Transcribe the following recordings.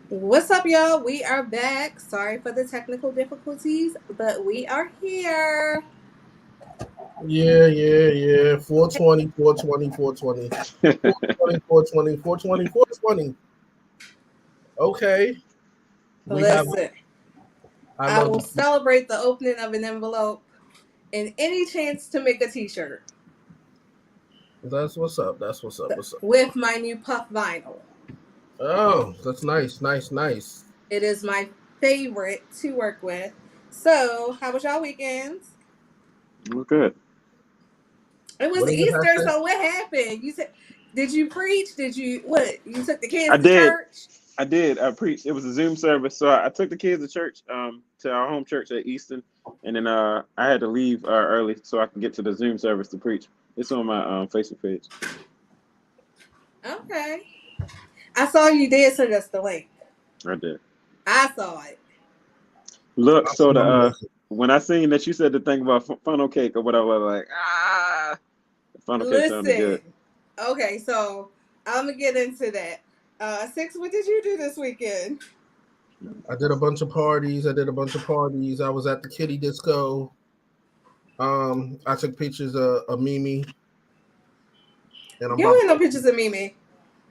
What's up, y'all? We are back. Sorry for the technical difficulties, but we are here. Yeah. 420, 420, 420. 420, 420, 420, 420. Okay. We have Listen, I I love will celebrate the opening of an envelope and any chance to make a t-shirt that's what's up. That's what's up. What's up? with my new puff vinyl. Oh, that's nice. It is my favorite to work with. So, how was y'all weekends? We're good. It was What is the Easter, hashtag? so what happened? You said, did you preach? Did you what? You took the I kids to did. church? I did. I preached. It was a Zoom service, so I took the kids to church, to our home church at Easton, and then I had to leave early so I can get to the Zoom service to preach. It's on my Facebook page. Okay. I saw you did send us the link. I did. I saw it. Look, I'll so send the them a link. when I seen that you said the thing about funnel cake or whatever, like funnel cake sounded good. Listen. Okay, so I'm gonna get into that. Six, what did you do this weekend? I did a bunch of parties. I was at the kitty disco. I took pictures of Mimi, and I'm You about don't to have no pictures of Mimi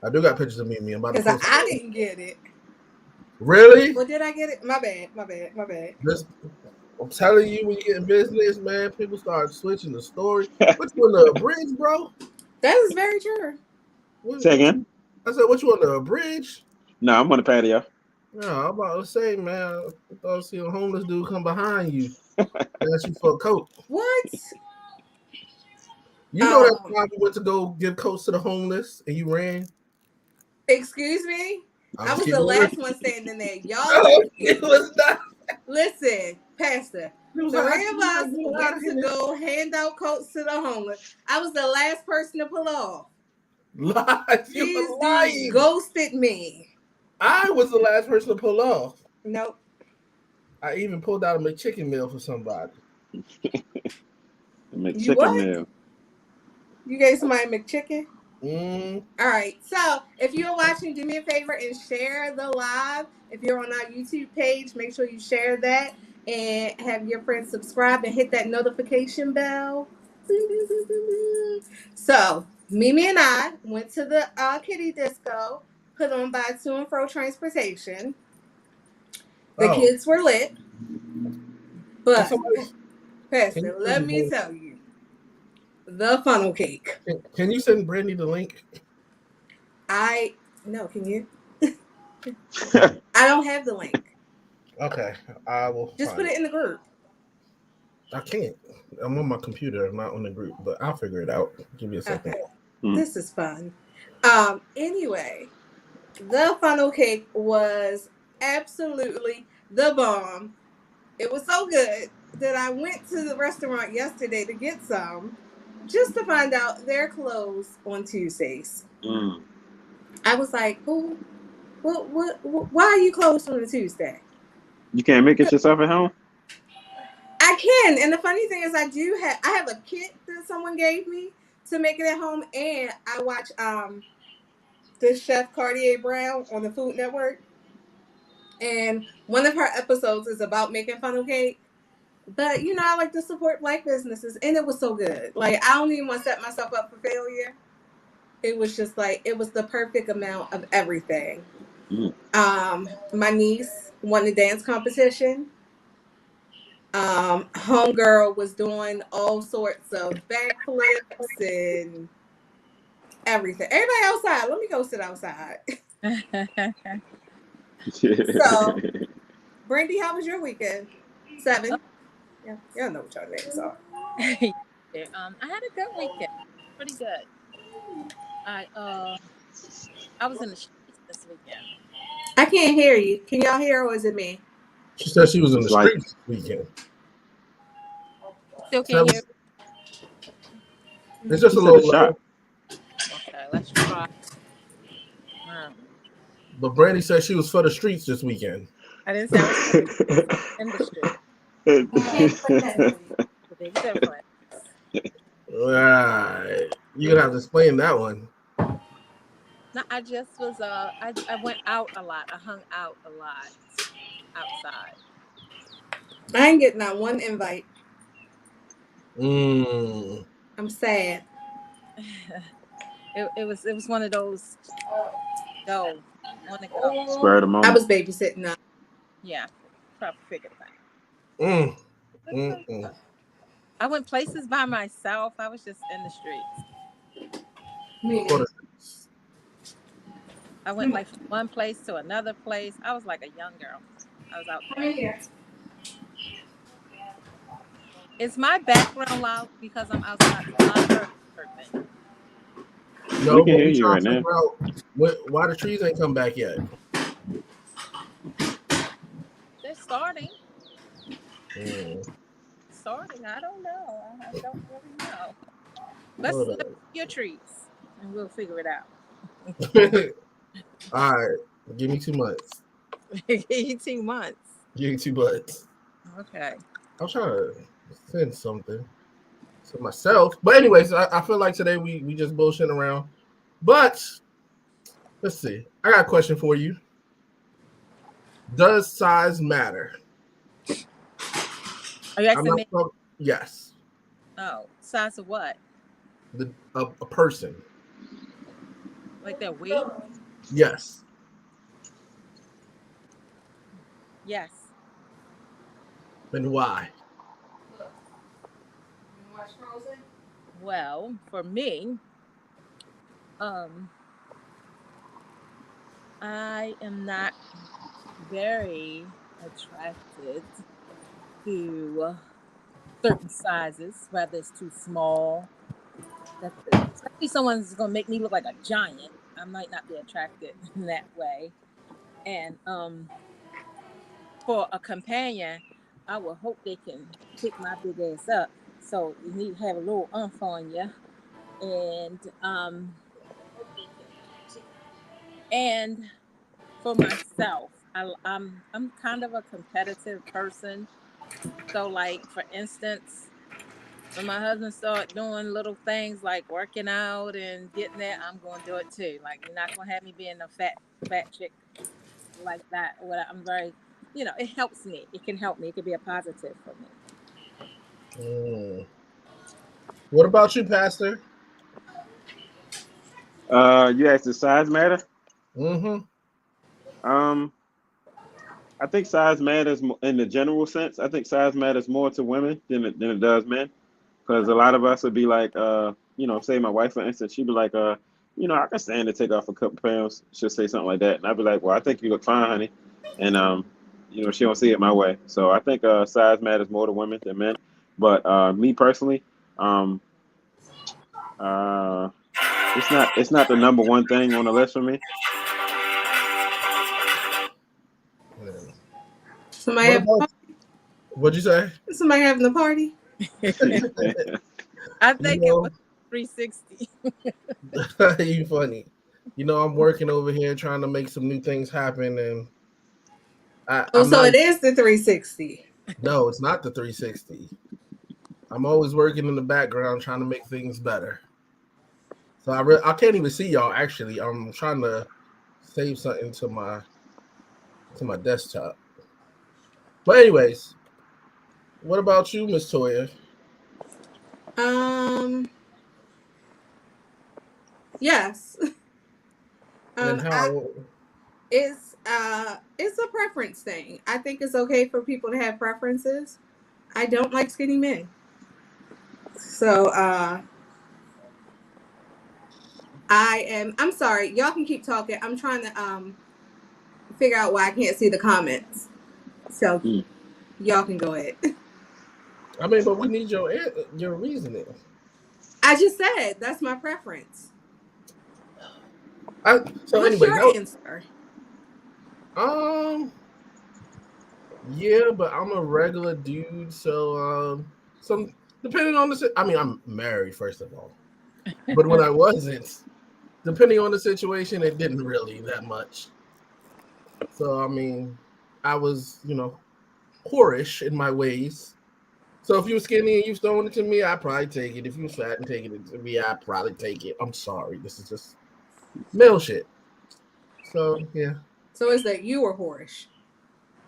I do got pictures of Mimi. I'm about to because post I it. didn't get it. Really? Well, did I get it? My bad. My bad. This I'm telling you, when you get in business, man, people start switching the story. What you on the bridge, bro? That is very true. Say What you, again? I said, what you on the bridge? No, I'm on the patio. No, I'm about to say, man, I thought I see a homeless dude come behind you and ask you for a coat. What? You know that Um, time we went to go give coats to the homeless and you ran? excuse me. I'm I just was the keeping it last real. one standing there. Y'all No, didn't. it was not. Listen, Pastor. It was like, I Three of can't us get out went of to here. go hand out coats to the homeless. I was the last person to pull off. Lies. You These were dudes lying. ghosted me. I was the last person to pull off. Nope. I even pulled out a McChicken meal for somebody. Make You chicken what? meal. You gave somebody McChicken? Mm, All right. So if you're watching, do me a favor and share the live. If you're on our YouTube page, make sure you share that and have your friends subscribe and hit that notification bell. So Mimi and I went to the kitty disco put on by To and Fro Transportation. The oh, kids were lit, can but somebody can you Pastor, send let me me tell you, the funnel cake. can you send Brandy the link? I no, can you? I don't have the link. Okay, I will Just put find it it. in the group. I can't. I'm on my computer. I'm not on the group, but I'll figure it out. Give me a second. Okay. Hmm. This is fun. Anyway, the funnel cake was absolutely the bomb. It was so good that I went to the restaurant yesterday to get some just to find out they're closed on Tuesdays. Mm. I was like, who why are you closed on a Tuesday? You can't make it yourself at home. I can. And the funny thing is I have a kit that someone gave me to make it at home and I watch this chef Cartier Brown on the Food Network, and one of her episodes is about making funnel cake. But I like to support Black businesses, and it was so good. Like I don't even want to set myself up for failure. It was just like it was the perfect amount of everything. Mm. My niece won the dance competition. Homegirl was doing all sorts of backflips and everything. Everybody outside. Let me go sit outside. So, Brandy, how was your weekend? Seven. Yeah, y'all know what your names are. I had a good weekend. Pretty good. I uh I was in the streets this weekend. I can't hear you. Can y'all hear, or is it me? She said she was in the It's like streets this weekend. Still So can't hear. it's just she a said a little low. shot. Okay, let's try. Um, But Brandy said she was for the streets this weekend. I didn't say I was in the street. Can't put that on you. The big difference. Right. You're gonna have to explain that one. No, I just was I went out a lot. I hung out a lot outside. I ain't getting that one invite. Mm. I'm sad. It was one of those go want to go. Spur of the I moment. was babysitting now. Yeah, probably figured it Mm. out. Mm-mm. I went places by myself. I was just in the streets. For the- I went like from one place to another place. I was like a young girl. I was out there. Is my background loud because I'm outside? I heard chirping. We No, can but hear we you trying right to now. figure out why the trees ain't come back yet. They're starting. Mm. Starting. I don't know. I don't really know. Let's Hold look at your trees and we'll figure it out. on. All right, give me 2 months. 18 months. Give me 2 months. Okay. I'm trying to send something to myself. But anyways, I feel like today we just bullshitting around. But let's see. I got a question for you. Does size matter? Are you asking me? Yes. Oh, size of what? A person. Like their weight? Yes. Yes. And why? Well, for me, I am not very attracted to certain sizes, whether it's too small. Especially someone's gonna make me look like a giant. I might not be attracted in that way. And for a companion, I would hope they can pick my big ass up. So you need to have a little umph on you. And for myself, I'm kind of a competitive person. So like for instance, when my husband started doing little things like working out and getting that, I'm going to do it too. Like you're not going to have me being a fat chick like that. I'm very, it helps me. It can help me. It can be a positive for me. What about you, Pastor? You asked, does size matter? Mm-hmm. I think size matters in the general sense. I think size matters more to women than it does men, because a lot of us would be like, say my wife for instance, she'd be like, I can stand to take off a couple pounds. She'll say something like that, and I'd be like, well, I think you look fine, honey, and she don't see it my way. So I think size matters more to women than men. But me personally, it's not the number one thing on the list for me. What'd you say? Somebody having a party? I think it was 360. You funny. I'm working over here trying to make some new things happen, and it is the 360. No, it's not the 360. I'm always working in the background trying to make things better. So I can't even see y'all. Actually, I'm trying to save something to my desktop. But anyways, what about you, Miss Toya? Yes. And how? It's a preference thing. I think it's okay for people to have preferences. I don't like skinny men. So I'm sorry, y'all can keep talking. I'm trying to figure out why I can't see the comments. So y'all can go ahead. I mean, but we need your reasoning. I just said that's my preference. What's your answer? Yeah, but I'm a regular dude, so depending on I'm married first of all, but when I wasn't, depending on the situation, it didn't really that much. So I was whorish in my ways. So if you were skinny and you throwing it to me, I'd probably take it. If you were fat and taking it to me, I'd probably take it. I'm sorry, this is just male shit. So yeah, So it's that you were whorish.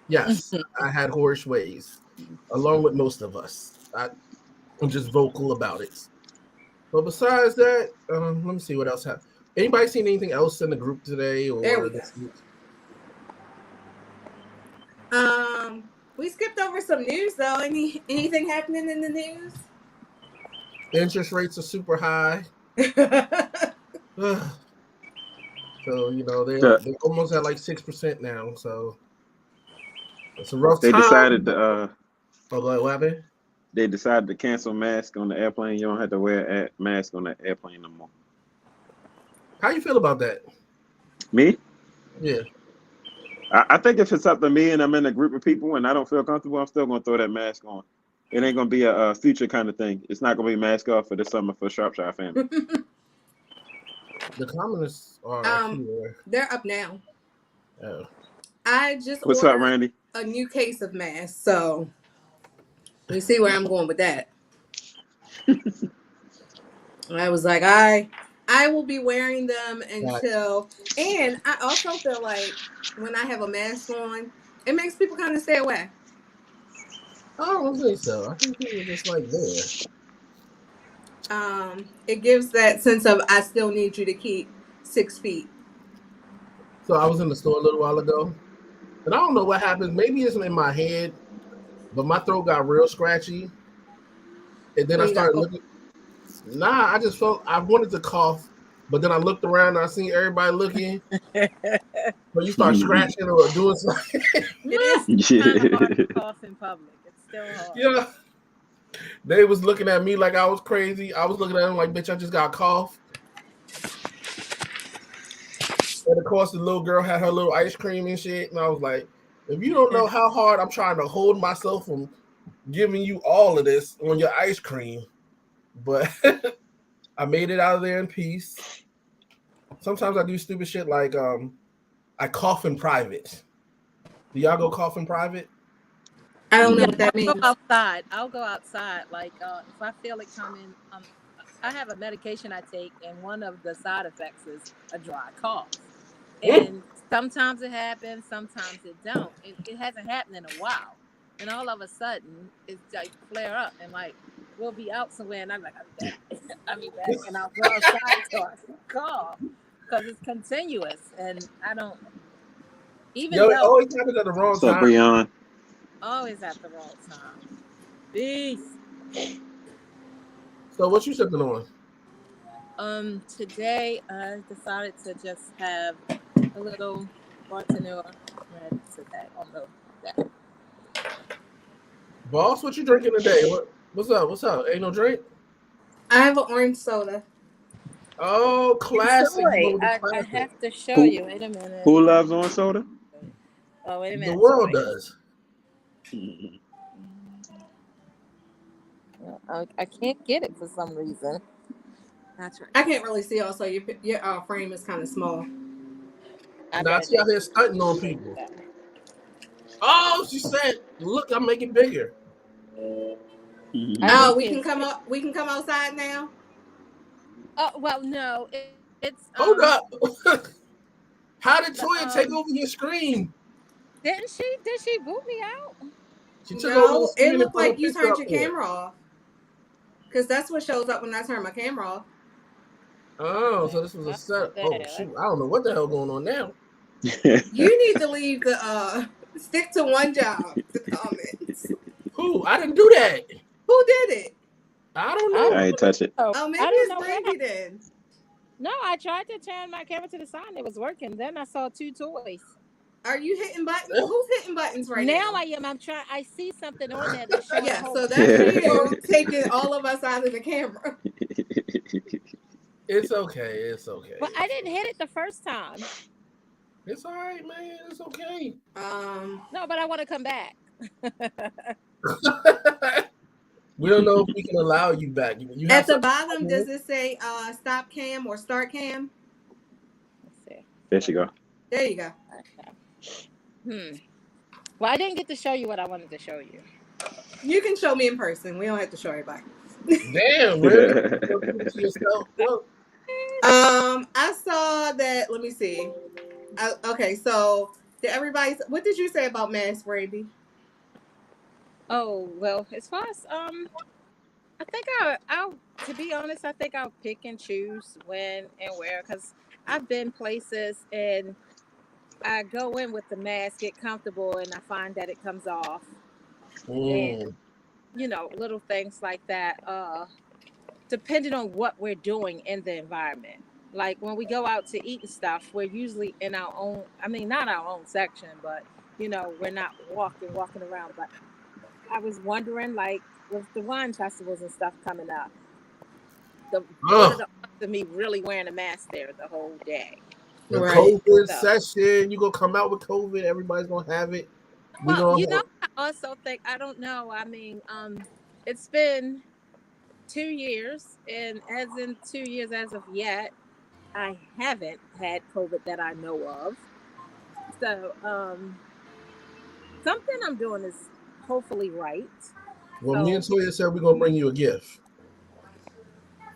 yes, I had whorish ways, along with most of us. I'm just vocal about it. But besides that, let me see what else happened. Anybody seen anything else in the group today There or we go. this week? We skipped over some news though. Anything happening in the news? Interest rates are super high. So they're almost at like 6% now. So it's a rough They time. decided to Oh, go ahead, what happened? they decided to cancel mask on the airplane. You don't have to wear a mask on the airplane no more. How you feel about that? Me? Yeah. I think if it's up to me and I'm in a group of people and I don't feel comfortable, I'm still gonna throw that mask on. It ain't gonna be a future kind of thing. It's not gonna be mask off for the summer for Shropshire family. The communists are here. They're up now. Oh. I just What's up, ordered Randy? a new case of masks, so you see where I'm going with that. I was like, I will be wearing them until, and I also feel like when I have a mask on, it makes people kind of stay away. I don't think so. I think people are just like there. It gives that sense of I still need you to keep 6 feet. So I was in the store a little while ago, and I don't know what happened. Maybe it's in my head, but my throat got real scratchy, and then I started looking. Nah, I just felt I wanted to cough, but then I looked around and I seen everybody looking. But you start scratching or doing something. It is kind of hard to cough in public. It's still hard. Yeah. They was looking at me like I was crazy. I was looking at them like, bitch, I just got cough. And of course, the little girl had her little ice cream and shit. And I was like, if you don't know how hard I'm trying to hold myself from giving you all of this on your ice cream. But I made it out of there in peace. Sometimes I do stupid shit like I cough in private. Do y'all go cough in private? I don't know what that means. I'll go outside. Like if I feel it coming, I have a medication I take, and one of the side effects is a dry cough. And sometimes it happens, sometimes it don't. It hasn't happened in a while, and all of a sudden it's like flare up, and like we'll be out somewhere, and I'm like, I'll be back, and I'll go outside so I can cough because it's continuous, and I don't. Even though it always happens at the wrong What's up, time. Breon? Always at the wrong time. Peace. So what you sipping on? Today I decided to just have a little Bartanura red today on that. Boss, what you drinking today? What's up? What's up? Ain't no drink? I have an orange soda. Oh, classic. I have to show you. Wait a minute. Who loves orange soda? Oh, wait a minute. The world does. I can't get it for some reason. That's right. I can't really see. Also, your frame is kind of small. Now she out here stunting on people. Oh, she said, "Look, I'm making bigger." Oh, we can come up. We can come outside now. Oh well, no. It's hold up. How did Toya take over your screen? Didn't she? Did she boot me out? She took over the screen. It looked like you turned your camera off. Because that's what shows up when I turn my camera off. Oh, so this was a set. Oh shoot! I don't know what the hell going on now. You need to leave the stick to one job. The comments. Who? I didn't do that. Who did it? I don't know. I ain't touch it. Oh, maybe it's Brandy then. No, I tried to turn my camera to the side and it was working. Then I saw 2 toys. Are you hitting buttons? Who's hitting buttons right now? Now I am. I'm trying. I see something on there that shows. Yeah, so that's you taking all of us out of the camera. It's okay. It's okay. But I didn't hit it the first time. It's all right, man. It's okay. No, but I want to come back. We don't know if we can allow you back. You at the bottom, does it say stop cam or start cam? Let's see. There she go. There you go. Well, I didn't get to show you what I wanted to show you. You can show me in person. We don't have to show everybody. Damn, really? I saw that. Let me see. Okay, so did everybody? What did you say about masks, Brandy? Oh well, as far as I think I'll to be honest, I think I'll pick and choose when and where because I've been places and I go in with the mask, get comfortable, and I find that it comes off, and Mm. little things like that. Depending on what we're doing in the environment. Like when we go out to eat and stuff, we're usually in our own. I mean, not our own section, but we're not walking around. But I was wondering, like with the wine festivals and stuff coming up, what are Ugh, the odds of me really wearing a mask there the whole day? the Right. COVID So, session, you gonna come out with COVID, everybody's gonna have it. We well, gonna have I also think I don't know. I mean, it's been 2 years, and as in 2 years as of yet, I haven't had COVID that I know of. So, something I'm doing is hopefully right. well, me and So, Toya said we're gonna bring you a gift.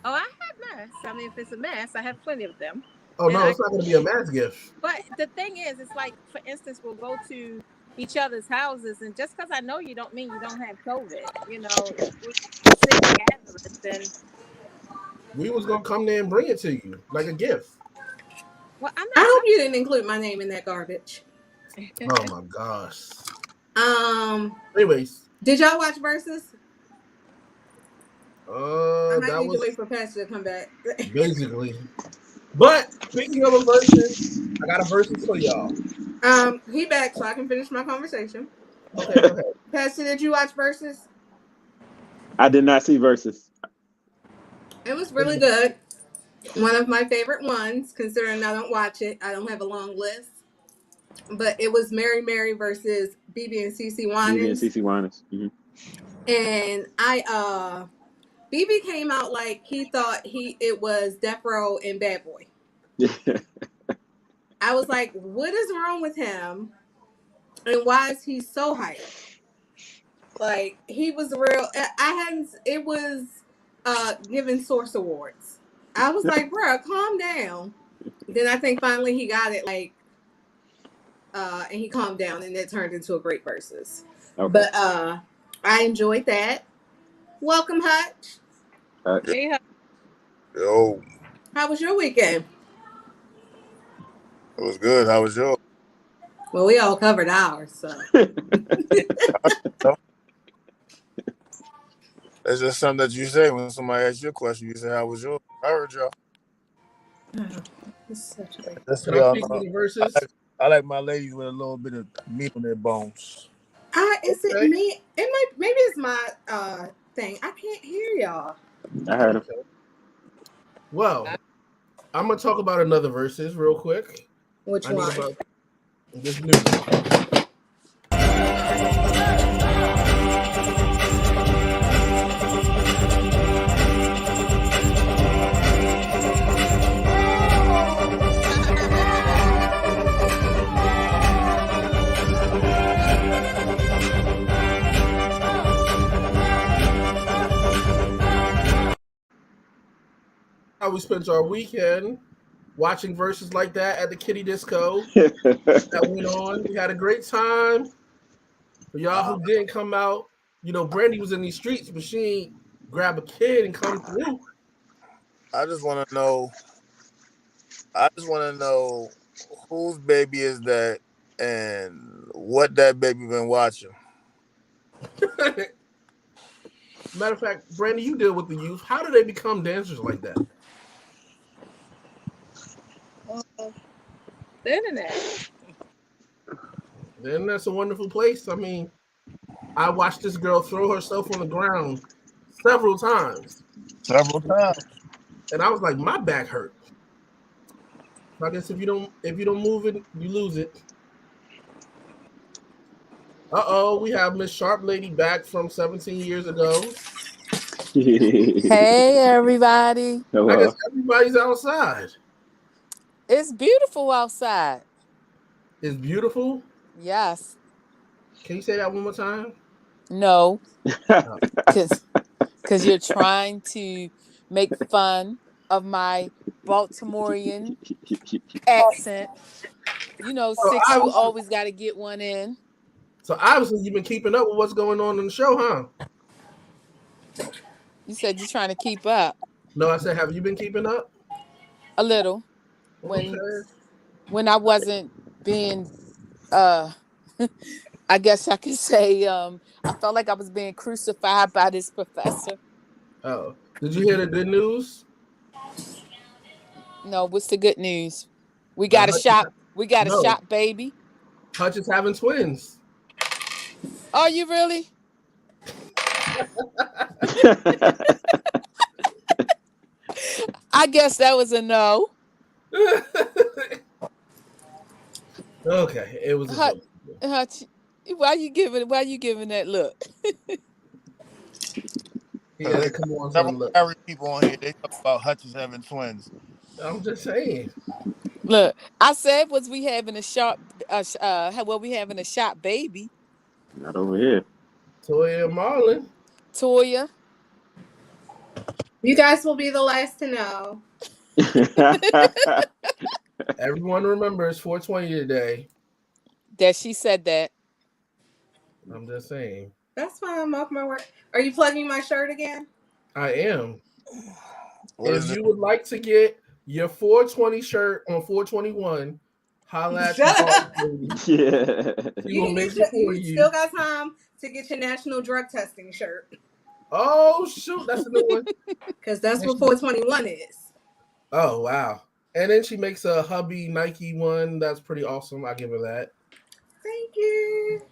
oh, I have masks. I mean, if it's a mask, I have plenty of them. Oh And no, it's not gonna be a mask gift. but the thing is, it's like, for instance, we'll go to each other's houses, and just because I know you don't mean you don't have COVID. If we sit gatherings, then, We was gonna come there and bring it to you like a gift. well, I'm I not hope you didn't include my name in that garbage. Oh my gosh. Um, Anyways, did y'all watch Versus? I might that need to was wait for Pastor to come back. basically. But speaking of a versus, I got a versus for y'all. He back, so I can finish my conversation. Okay, go ahead. Pastor, did you watch Versus? I did not see Versus. It was really good. One of my favorite ones, considering I don't watch it. I don't have a long list. But it was Mary versus BB and CC BB and Winans. CC Winans. Mm-hmm. And BB came out like he thought it was Death Row and Bad Boy. I was like, what is wrong with him? And why is he so hyped? Like, he was real. It was giving Source Awards. I was like, bro, calm down. Then I think finally he got it, like, and he calmed down, and it turned into a great versus. Okay. But I enjoyed that. Welcome, Hutch. Hey, Yo, How was your weekend? it was good. How was yours? Well, we all covered ours, so. That's just something that you say when somebody asks you a question. You say, "How was yours?" I heard y'all. This is such a great- Just so Can I y'all speak know, to the versus? I like my ladies with a little bit of meat on their bones. Is it Okay. me? Maybe it's my thing. I can't hear y'all. I heard him. Well, I'm gonna talk about another versus real quick. Which I one? need about this new one. How we spent our weekend watching verses like that at the Kitty Disco that went on. We had a great time. For y'all who didn't come out, Brandy was in these streets, but she ain't grab a kid and come through. I just want to know. Whose baby is that, and what that baby been watching. Matter of fact, Brandy, you deal with the youth. How do they become dancers like that? the internet. Then that's a wonderful place. I mean, I watched this girl throw herself on the ground several times. Several times. And I was like, my back hurt. So I guess if you don't move it, you lose it. We have Miss Sharp Lady back from 17 years ago. Hey everybody. I guess everybody's outside. It's beautiful outside. It's beautiful. Yes. Can you say that one more time? No. Because you're trying to make fun of my Baltimorean accent. You know, So 6 you obviously, always got to get one in. so obviously you've been keeping up with what's going on in the show, huh? You said you're trying to keep up No, I said, have you been keeping up? a little when Okay. I wasn't being uh I guess I could say I felt like I was being crucified by this professor. Oh, did you hear the good news? No, what's the good news? We Uh, got a Hutch, shot. We got a no, shot, baby. Hutch is having twins. Are you really? I guess that was a no. Okay, it was a Hut, joke. Hutch, why you giving that look? He had to There's come on several some look. married people on here. They talk about Hutchins having twins. I'm just saying. Look, I said was we having a shot we having a shot baby. Not over here. Toya and Marlon. Toya. You guys will be the last to know. Everyone remembers 420 today. That she said that. I'm just saying. That's fine. I'm off my work. Are you plugging my shirt again? I am. What If is it? you would like to get your 420 shirt on 421, holla at Shut the up. lady. Yeah. She will make it for You you. still got time to get your national drug testing shirt. Oh shoot, that's a new one. Because that's what 421 is. Oh wow. And then she makes a hubby Nike one. That's pretty awesome. I give her that. Thank you.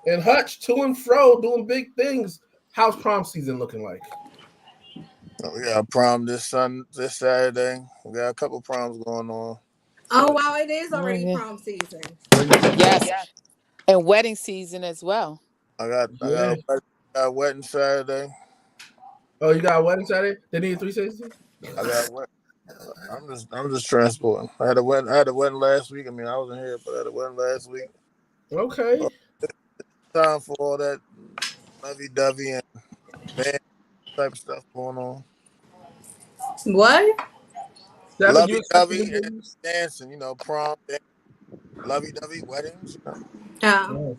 And Hutch to and fro doing big things. How's prom season looking like? We got a prom this Saturday. We got a couple proms going on. Oh, wow. It is already Okay. prom season. Yes. And wedding season as well. I got a wedding Saturday. Oh, you got a wedding Saturday? They need 360? I got a wedding. I'm just transporting. I had a wedding last week. I mean, I wasn't here, but I had a wedding last week. Okay. Time for all that lovey-dovey and band type stuff going on. What? Lovey-dovey and dancing, prom, lovey-dovey weddings. Oh.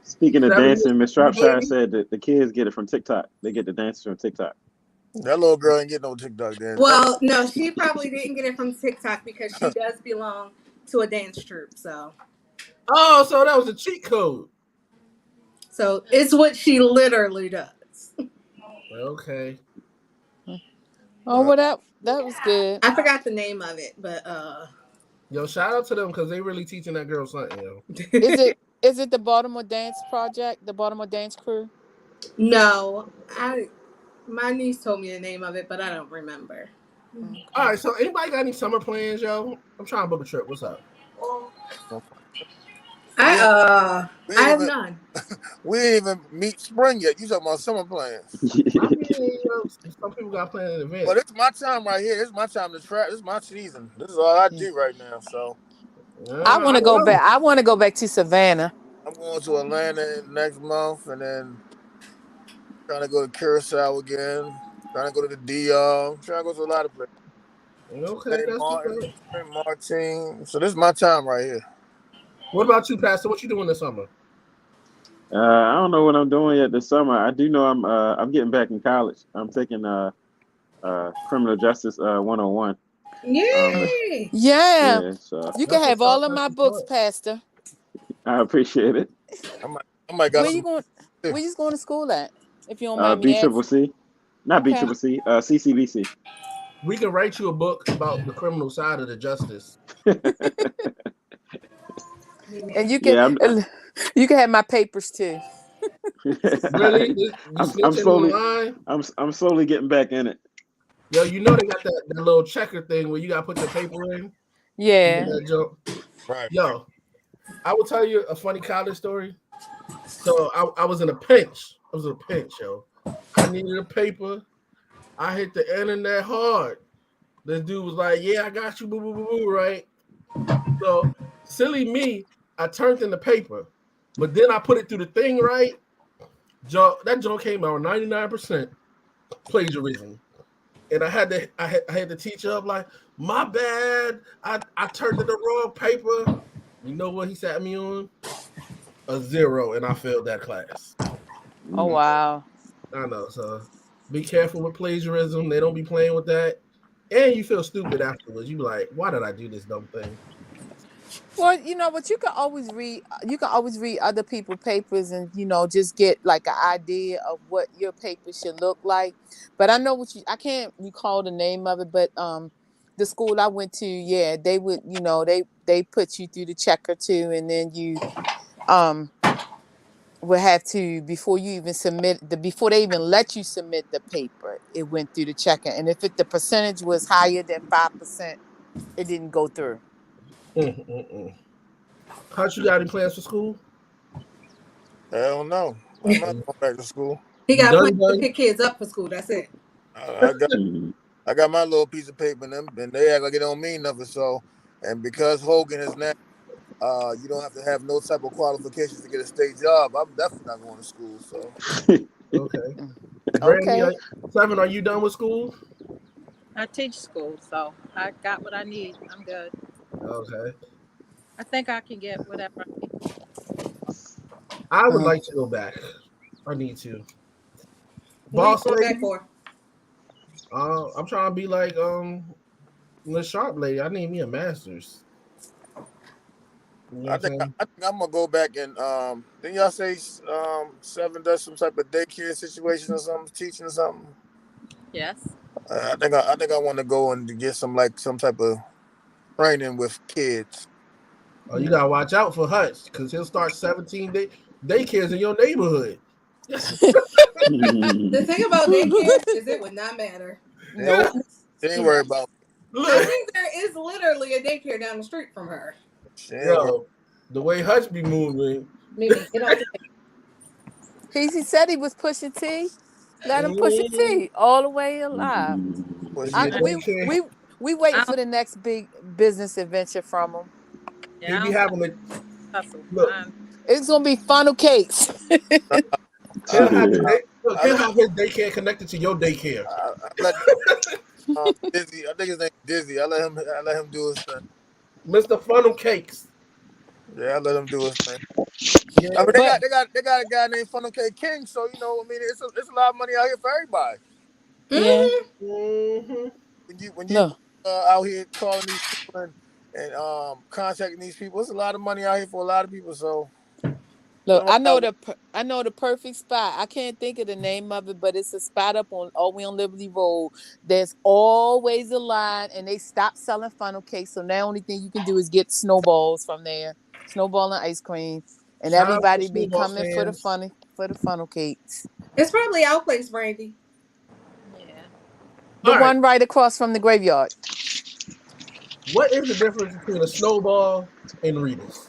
Speaking of Seven, dancing, Miss Shropshire baby. said that the kids get it from TikTok. They get the dances from TikTok. That little girl ain't getting no TikTok dance. Well, no, she probably didn't get it from TikTok because she does belong to a dance troupe. So Oh, so that was a cheat code. it's what she literally does. Okay. Oh, well, that was good. I forgot the name of it, but Yo, shout out to them because they really teaching that girl something, yo. Is it the Baltimore Dance Project, the Baltimore Dance Crew? No, my niece told me the name of it, but I don't remember. Okay. All right, so anybody got any summer plans, yo? I'm trying to book a trip. What's up? I have none. We didn't even meet spring yet. You talking about summer plans? I mean, some people got plans in advance. But it's my time right here. It's my time to travel. This is my season. This is all I do right now. So I want to go back. I want to go back to Savannah. I'm going to Atlanta next month, and then trying to go to Curacao again. Trying to go to the DR. Trying to go to a lot of places. Okay, St. Martin. So this is my time right here. What about you, Pastor? What you doing this summer? I don't know what I'm doing yet this summer. I do know I'm getting back in college. I'm taking criminal justice 101. Yay! Yeah. So You can have all of my books, Pastor. I appreciate it. I might got Where you going? Where you going to school at? If you don't mind me BCCC. Not Okay. BCCC, CCBC. We can write you a book about the criminal side of the justice. And you can you can have my papers too. Really? I'm slowly getting back in it. Yo, you know they got that little checker thing where you gotta put your paper in. Yeah. Right. Yo, I will tell you a funny college story. So I was in a pinch. Yo. I needed a paper. I hit the internet hard. This dude was like, "Yeah, I got you, boo, boo, boo, boo," right? So silly me, I turned in the paper, but then I put it through the thing, right? That joke came out 99% plagiarism. And I had the teacher up like, "My bad, I turned in the wrong paper." You know what he sat me on? A 0, and I failed that class. Oh wow. I know. So be careful with plagiarism. They don't be playing with that. And you feel stupid afterwards. You be like, why did I do this dumb thing? Well, but you can always read. You can always read other people's papers, and just get like an idea of what your paper should look like. But I know I can't recall the name of it, but the school I went to, yeah, they would, they put you through the checker too, and then you would have to, before you even before they even let you submit the paper, it went through the checker, and if the percentage was higher than 5%, it didn't go through. How'd you got any plans for school? Hell no. I'm not going back to school. He got plans to pick kids up for school. That's it. I got my little piece of paper, and they act like it don't mean nothing. So, and because Hogan is now, you don't have to have no type of qualifications to get a state job. I'm definitely not going to school. So, okay. Brandy, 7, are you done with school? I teach school, so I got what I need. I'm good. Okay. I think I can get whatever I need. I would like to go back. I need to. Boss lady. I'm trying to be like the Sharp lady. I need me a master's. I think I'm gonna go back and didn't y'all say 7 does some type of daycare situation or something, teaching or something? Yes. I think I want to go and get some type of training with kids. Oh, you gotta watch out for Hutch because he'll start 17 daycares in your neighborhood. The thing about daycare is it would not matter. No, ain't worry about. I think there is literally a daycare down the street from her. Yo, the way Hutch be moving. Maybe get off He said he was pushing T. Let him push a T all the way alive. We waiting for the next big business adventure from him. Yeah, he be having a look. It's gonna be funnel cakes. He'll have his daycare connected to your daycare. Dizzy, I think his name is Dizzy. I let him do his thing. Mr. Funnel Cakes. Yeah, I let him do his thing. Yeah, I mean, they got a guy named Funnel Cake King, so it's a lot of money out here for everybody. Yeah. Mm-hmm. When you out here calling these people and contacting these people, it's a lot of money out here for a lot of people. So. Look, I know the perfect spot. I can't think of the name of it, but it's a spot up on all the way on Liberty Road. There's always a line, and they stopped selling funnel cakes. So now the only thing you can do is get snowballs from there, snowball and ice cream, and everybody be coming for the funnel cakes. It's probably our place, Brandy. Yeah, the one right across from the graveyard. What is the difference between a snowball and Rita's?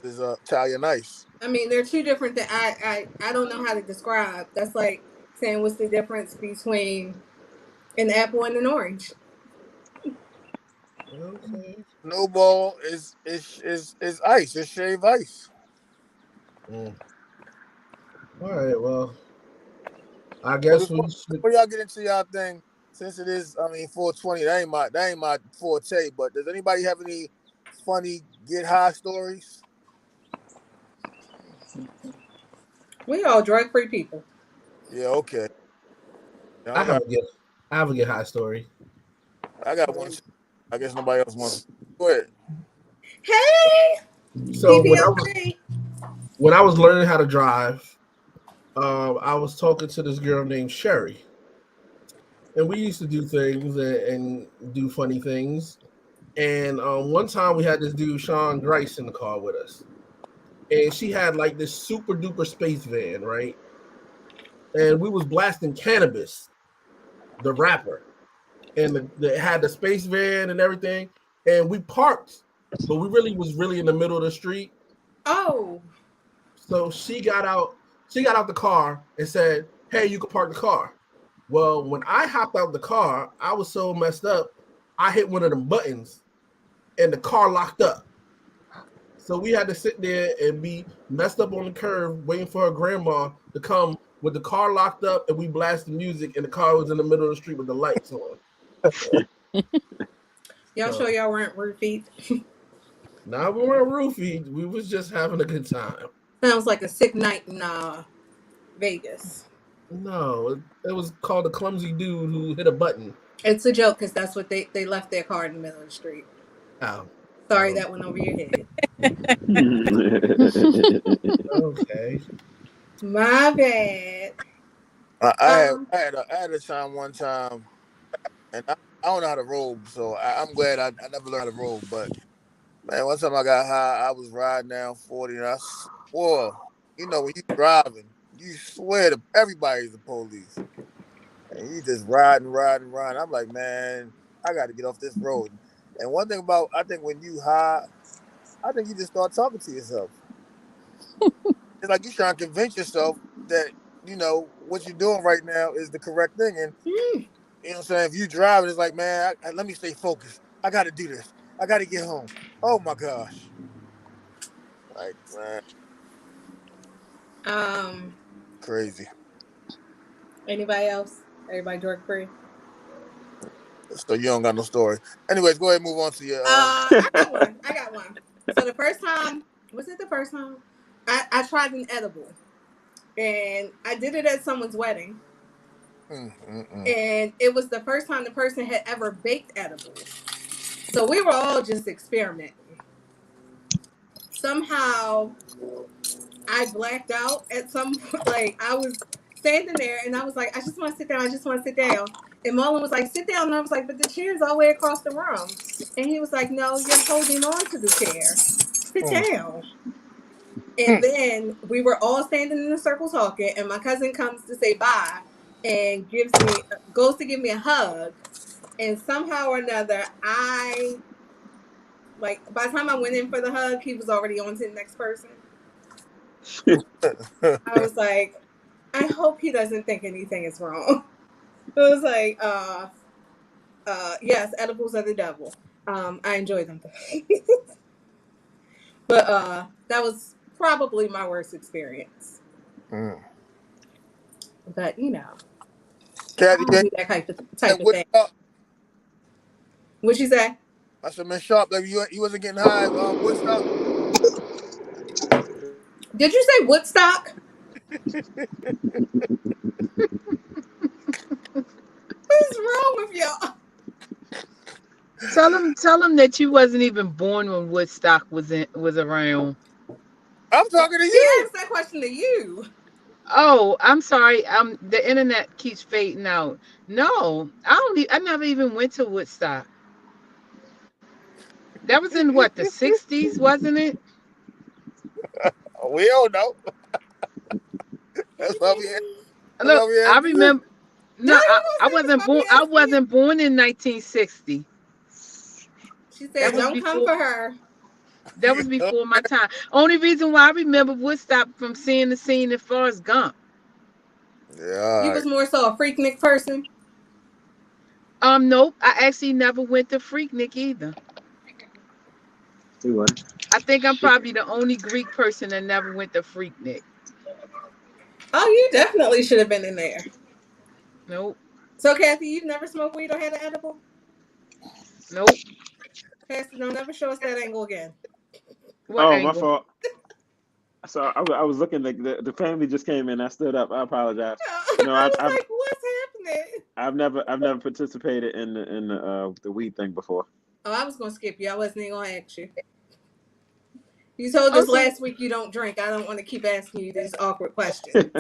Is Italian ice. I mean, they're two different things. I don't know how to describe. That's like saying what's the difference between an apple and an orange. Okay. Snowball is ice. It's shaved ice. All right. Well, I guess before y'all get into y'all thing, since it is, 420. That ain't my forte. But does anybody have any funny get high stories? We all drug-free people. Yeah, okay. I have a get high story. I got one. I guess nobody else wants. Go ahead. Hey. So when I was learning how to drive, I was talking to this girl named Sherry, and we used to do things and do funny things. And one time we had this dude Sean Grice in the car with us. And she had like this super duper space van, right? And we was blasting Cannabis, the rapper. And it had the space van and everything. And we parked, but we was really in the middle of the street. Oh. So she got out the car and said, "Hey, you can park the car." Well, when I hopped out the car, I was so messed up, I hit one of them buttons and the car locked up. So we had to sit there and be messed up on the curb, waiting for her grandma to come with the car locked up, and we blasted music, and the car was in the middle of the street with the lights on. Y'all sure y'all weren't roofied? Nah, we weren't roofied. We was just having a good time. Sounds like a sick night in Vegas. No, it was called a clumsy dude who hit a button. It's a joke because that's what they left their car in the middle of the street. Oh. Sorry, that went over your head. Okay. My bad. I had a time one time, and I don't know how to roll, so I'm glad I never learned how to roll. But man, one time I got high, I was riding down 40, and I swore, you know, when you driving, you swear to everybody's the police, and you just riding. I'm like, man, I got to get off this road. And one thing about, I think when you high, I think you just start talking to yourself. It's like you trying to convince yourself that, you know, what you're doing right now is the correct thing. And, you know what I'm saying? If you driving, it's like, man, let me stay focused. I got to do this. I got to get home. Oh, my gosh. Like, man. Crazy. Anybody else? Everybody drug free? So you don't got no story. Anyways, go ahead and move on to your... I got one. So the first time, was it the first time? I tried an edible. And I did it at someone's wedding. And it was the first time the person had ever baked edibles. So we were all just experimenting. Somehow, I blacked out at some point. Like, I was standing there and I was like, I just want to sit down. And Marlon was like, sit down. And I was like, but the chair's all the way across the room. And he was like, no, you're holding on to the chair. Sit down. And then we were all standing in a circle talking, and my cousin comes to say bye and goes to give me a hug. And somehow or another, by the time I went in for the hug, he was already on to the next person. I was like, I hope he doesn't think anything is wrong. It was like, yes, edibles are the devil. I enjoy them. But that was probably my worst experience. But, you know. Kathy, that type of thing. What'd you say? I said, man, Sharp, you wasn't getting high at Woodstock? Did you say Woodstock? What's wrong with y'all? Tell them that you wasn't even born when Woodstock was around. I'm talking to you. He asked that question to you. Oh, I'm sorry. The internet keeps fading out. No, I never even went to Woodstock. That was in what, the 60s, wasn't it? We don't know. That's what we had. Look, I remember. No, I wasn't born. I wasn't born in 1960. She said, "Don't come for her." That was before my time. Only reason why I remember Woodstock from seeing the scene in Forrest Gump. Yeah. You was more so a Freaknik person. Nope. I actually never went to Freaknik either. I think I'm probably the only Greek person that never went to Freaknik. Oh, you definitely should have been in there. Nope. So, Kathy, you've never smoked weed or had an edible? Nope. Pastor, don't ever show us that angle again. What angle? My fault. So I was looking. The family just came in. I stood up. I apologize. No, I was like, what's happening? I've never participated in the weed thing before. Oh, I was gonna skip you. I wasn't even gonna ask you. You told us last week you don't drink. I don't want to keep asking you these awkward questions.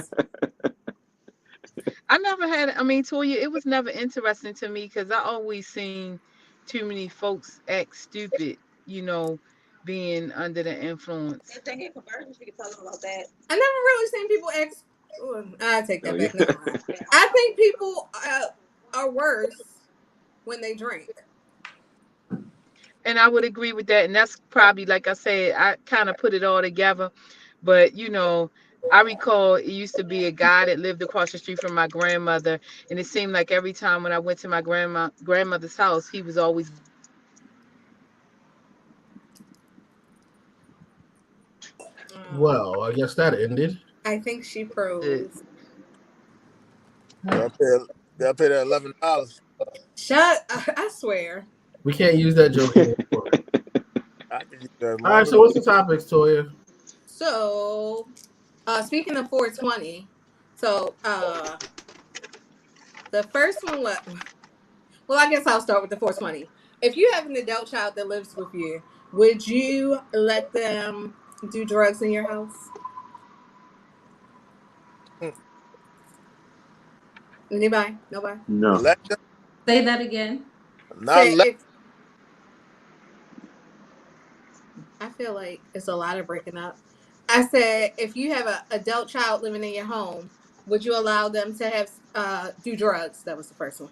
I never had. I mean, Toya, it was never interesting to me because I always seen too many folks act stupid. You know, being under the influence. If they get conversions, we can tell them about that. I never really seen people act. I take that back. Never mind. I think people are worse when they drink. And I would agree with that. And that's probably, like I said, I kind of put it all together. But, you know, I recall it used to be a guy that lived across the street from my grandmother. And it seemed like every time when I went to my grandmother's house, he was always. Well, I guess that ended. I think she froze. They'll pay that $11. Shut! I swear. We can't use that joke anymore. I can use that as All long right, as so what's the topics, Toya? So, speaking of 420, so the first one was, well, I guess I'll start with the 420. If you have an adult child that lives with you, would you let them do drugs in your house? Anybody? Nobody? No. let them Say that again. not Say let. if I feel like it's a lot of breaking up. I said if you have an adult child living in your home, would you allow them to have do drugs? That was the first one.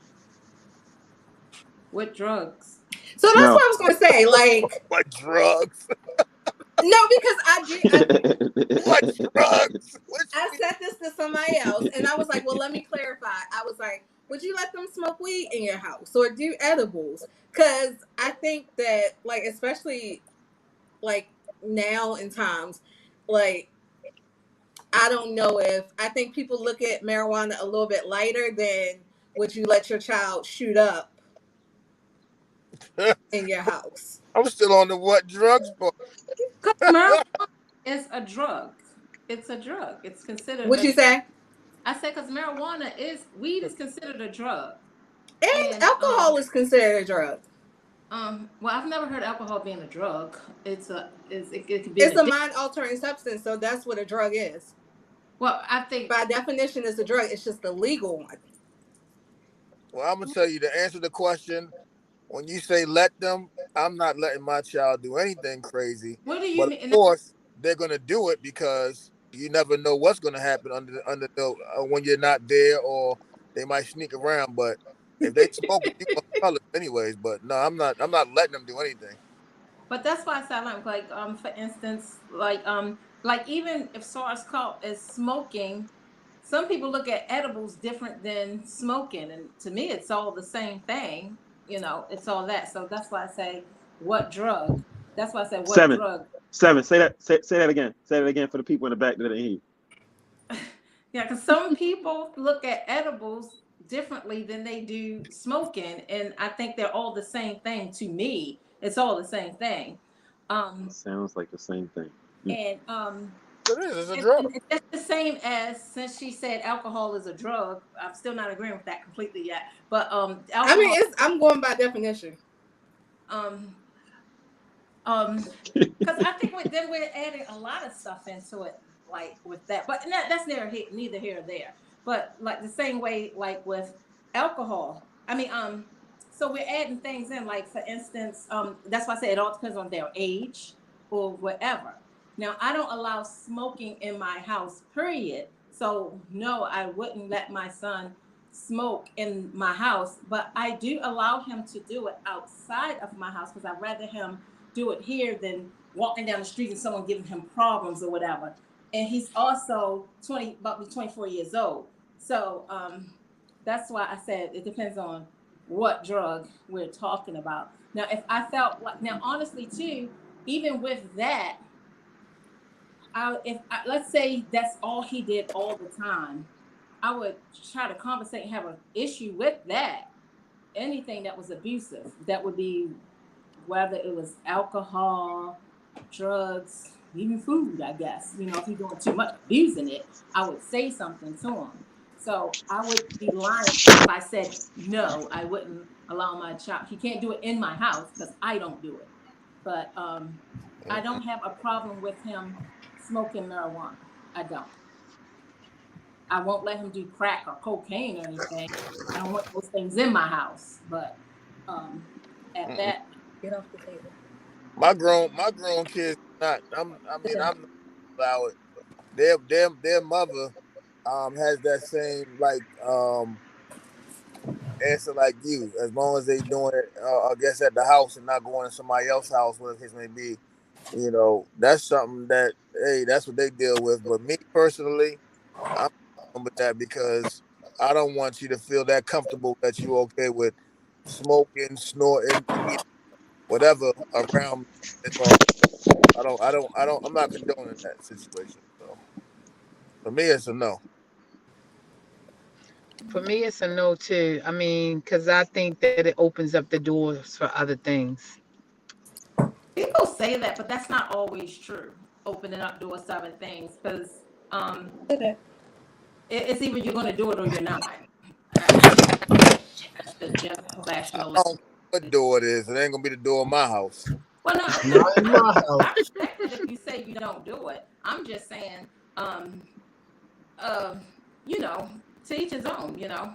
What drugs? So that's what No. I was gonna say. Like, What drugs? no, because What drugs? What I you said this to somebody else, and I was like, well, let me clarify. I was like, would you let them smoke weed in your house or do edibles? Because I think that, like, especially like now in times, like, I don't know if I think people look at marijuana a little bit lighter than would you let your child shoot up mean? in your house? I'm still on the what drugs part. Because marijuana is a drug. It's a drug. It's considered What a you drug. say? I said because weed is considered a drug. And And alcohol is considered a drug. well, I've never heard alcohol being a drug. It could be an It's a addiction. mind altering substance, so that's what a drug is. Well, I think By definition, it's a drug. It's just the legal one. Well, I'm gonna tell you to answer the question. When you say let them, I'm not letting my child do anything crazy. what do you But of mean? course, they're gonna do it because you never know what's gonna happen under the when you're not there, or they might sneak around. But if they smoke, you gonna smell it anyways. But no, I'm not letting them do anything. But that's why I said like for instance like even if SARS caught as smoking, some people look at edibles different than smoking, and to me it's all the same thing. It's all that. So that's why I say what drug. That's why I said what Seven. drug. Seven. Say that. Say that again. Say that again for the people in the back that didn't hear you. Yeah, because some people look at edibles differently than they do smoking, and I think they're all the same thing. To me, it's all the same thing. It Um, sounds like the same thing. and It is. It's a drug. and that's the same as since she said alcohol is a drug. I'm still not agreeing with that completely yet. But I mean, alcohol, I'm going by definition. um, because I think then we're adding a lot of stuff into it, like with that. But that's neither here or there. But like the same way, like with alcohol. I mean, so we're adding things in. Like for instance, that's why I say it all depends on their age or whatever. Now, I don't allow smoking in my house, period. So no, I wouldn't let my son smoke in my house, but I do allow him to do it outside of my house because I'd rather him do it here than walking down the street and someone giving him problems or whatever. And he's also about to be 24 years old. So that's why I said it depends on what drug we're talking about. Now, if I felt like, now honestly too, even with that, let's say that's all he did all the time, I would try to conversate and have an issue with that. Anything that was abusive, that would be whether it was alcohol, drugs, even food, I guess. If he's doing too much, abusing it, I would say something to him. So I would be lying if I said, no, I wouldn't allow my child. He can't do it in my house because I don't do it. But I don't have a problem with him smoking marijuana. I don't. I won't let him do crack or cocaine or anything. I don't want those things in my house. But at that, get off the table. My grown kids not. I'm not allowed. Their mother has that same like answer like you. As long as they doing it, I guess at the house and not going to somebody else's house, whatever the case may be. That's something that that's what they deal with. But me personally, I'm with that because I don't want you to feel that comfortable that you okay with smoking, snorting, eating, whatever around me. It's all. I'm not condoning that situation. So for me, it's a no. For me, it's a no too. I mean, because I think that it opens up the doors for other things. People say that, but that's not always true. Opening up doors to other things, because it's either you're going to do it or you're not. That's the general I rational. don't care what door it is. It ain't gonna be the door of my house. Well, Not in my I house. respect it if you say you don't do it. I'm just saying, you know, to each his own, you know.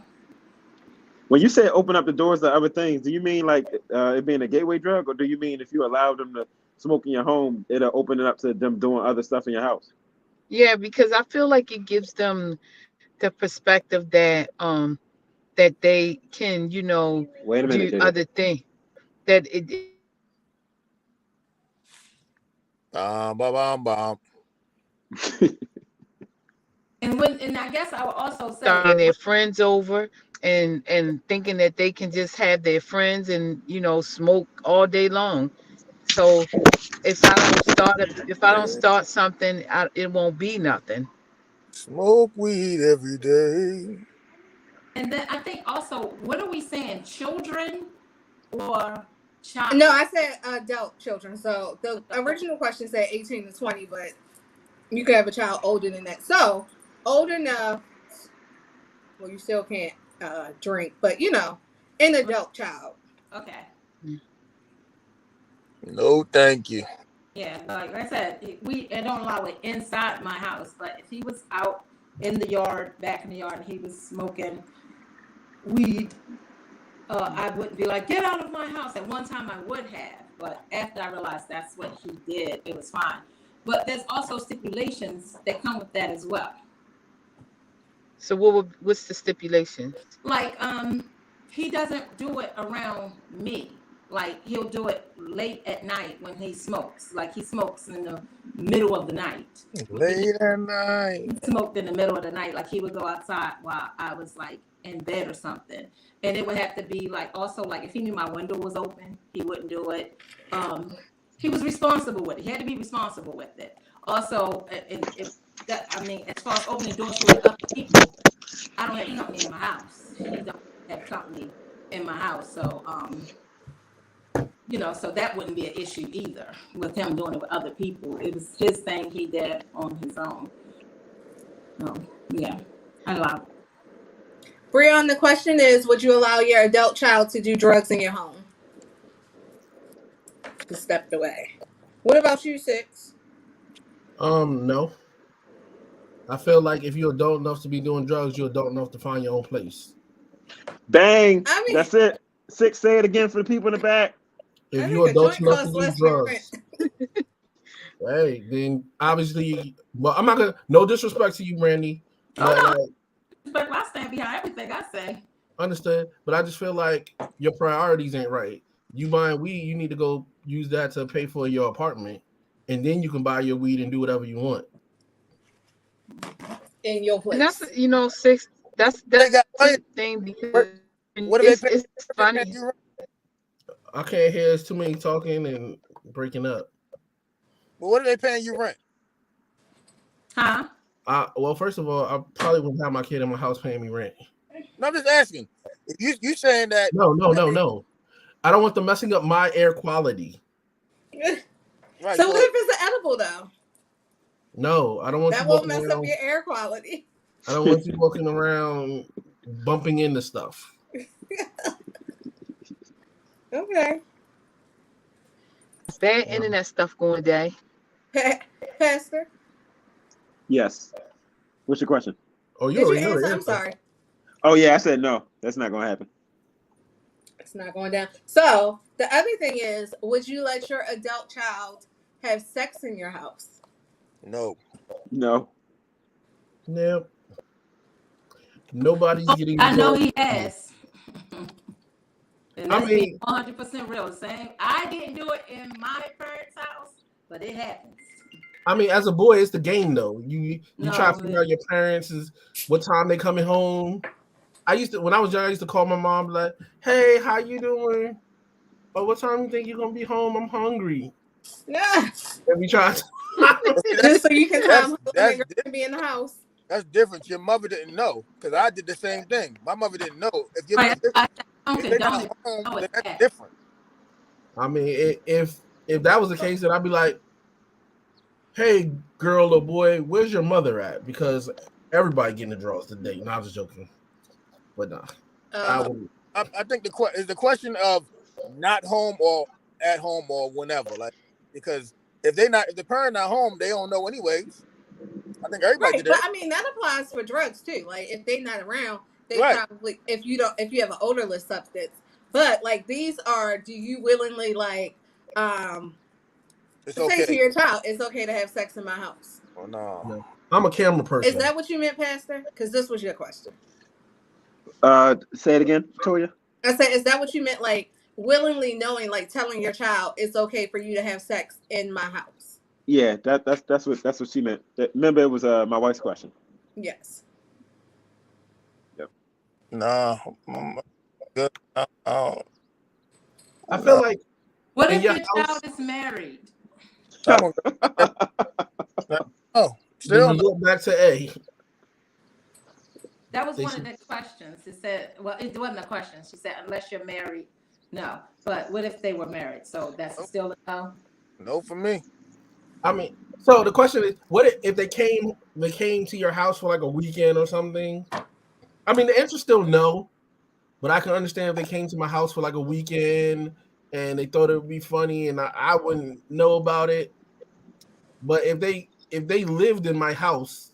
When you say open up the doors to other things, do you mean like it being a gateway drug, or do you mean if you allow them to smoke in your home, it'll open it up to them doing other stuff in your house? Yeah, because I feel like it gives them the perspective that that they can, you know, Wait a minute, do Jada. other things. That it Bomb. And I guess I would also say having their friends over and thinking that they can just have their friends and, you know, smoke all day long. So if I don't start something, it won't be nothing. Smoke weed every day. and then I think also, what are we saying? Children or child? No, I said adult children. So the original question said 18 to 20, but you could have a child older than that. So old enough, well, you still can't drink, but you know, an adult child. Okay. No, thank you. Yeah, like I said, I don't allow it inside my house. But if he was out in the yard, back in the yard, and he was smoking weed, I wouldn't be like, get out of my house. At one time I would have, but after I realized that's what he did, it was fine. But there's also stipulations that come with that as well. So what's the stipulation? Like, he doesn't do it around me. Like, he'll do it late at night when he smokes. Like, he smokes in the middle of the night. Late at night. He smoked in the middle of the night. Like, he would go outside while I was, like, in bed or something. And it would have to be, like, also, like, if he knew my window was open, he wouldn't do it. He was responsible with it. He had to be responsible with it. Also, as far as opening doors to other people, I don't have company in my house. He don't have company in my house. So, you know, so that wouldn't be an issue either with him doing it with other people. It was his thing he did on his own. So, yeah, I allow it. Breon, the question is, would you allow your adult child to do drugs in your home? Just stepped away. What about you, Six? No. I feel like if you're adult enough to be doing drugs, you're adult enough to find your own place. Bang! I mean, that's it. Six, say it again for the people in the back. If I you're think a adult joint enough to costs do less than drugs, rent. hey, then obviously, well, I'm not gonna. No disrespect to you, Randy. Oh, no. But I stand behind everything I say. Understand, but I just feel like your priorities ain't right. You buying weed, you need to go use that to pay for your apartment, and then you can buy your weed and do whatever you want. In your place. And that's, you know, Six. That's the thing, because What if it's funny. I can't hear. It's too many talking and breaking up. But what are they paying you rent? Huh? Well, first of all, I probably wouldn't have my kid in my house paying me rent. No, I'm just asking. If you saying that? No. I don't want them messing up my air quality. Right, So what if it's an edible though? No, I don't want That you won't walking mess up around. your air quality. I don't want you walking around bumping into stuff. Okay. Bad internet stuff going today. Pastor? Yes. What's your question? Oh, Did you already know answer? the I'm answer. sorry. Oh yeah, I said no. That's not gonna happen. It's not going down. So the other thing is, would you let your adult child have sex in your house? No. No. Nope. Nobody's getting. I know he has. And I that's mean, 100% real. Same. I didn't do it in my parents' house, but it happens. I mean, as a boy, it's the game though. You No, try to figure out your parents is what time they coming home. When I was young, I used to call my mom like, "Hey, how you doing? Oh, what time you think you're gonna be home? I'm hungry." Yeah. And we try to. Just so you can come home that's and be in the house. That's different. Your mother didn't know, because I did the same thing. My mother didn't know. If I don't they're condone not it. home, No, then it's that's bad. different. I mean, if if that was the case, then I'd be like, hey, girl or boy, where's your mother at? Because everybody getting the draws today. No, I'm just joking. But nah. I think the question of not home or at home or whenever, like, because if the parent not home, they don't know anyways. I think everybody did that. But I mean that applies for drugs too. Like if they're not around, they probably if you have an odorless substance. But like these are, do you willingly like say to your child, it's okay to have sex in my house? Oh no. I'm a camera person. Is that what you meant, Pastor? Because this was your question. Say it again, Toya. I said, is that what you meant? Like willingly knowing, like telling your child it's okay for you to have sex in my house? Yeah, that's what she meant. Remember, it was my wife's question. Yes. Yep. No. Good. I feel like. What if your child is married? Oh, still go back to A. That was one of the questions. It said, well, it wasn't a question. She said, unless you're married, no. But what if they were married? So that's still a no? No for me. I mean, so the question is, what if they came to your house for like a weekend or something? I mean, the answer is still no, but I can understand if they came to my house for like a weekend and they thought it would be funny and I wouldn't know about it. But if they lived in my house,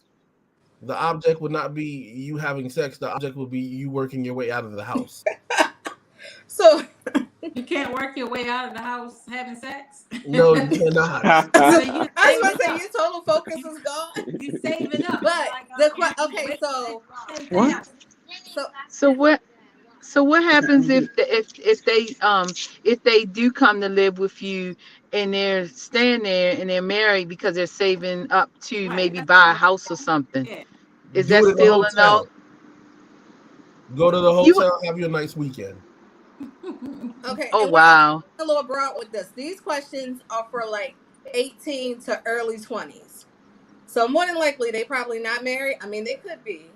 the object would not be you having sex. The object would be you working your way out of the house. So you can't work your way out of the house having sex? No, you cannot. I was going to say your total focus is gone. You're saving up. But So what happens if they do come to live with you and they're staying there and they're married because they're saving up to maybe buy a house or something? Yeah. Is that still a no? Go to the hotel, have your nice weekend. Okay. Oh wow. A little broad with this. These questions are for like 18 to early 20s. So more than likely they probably not married. I mean, they could be.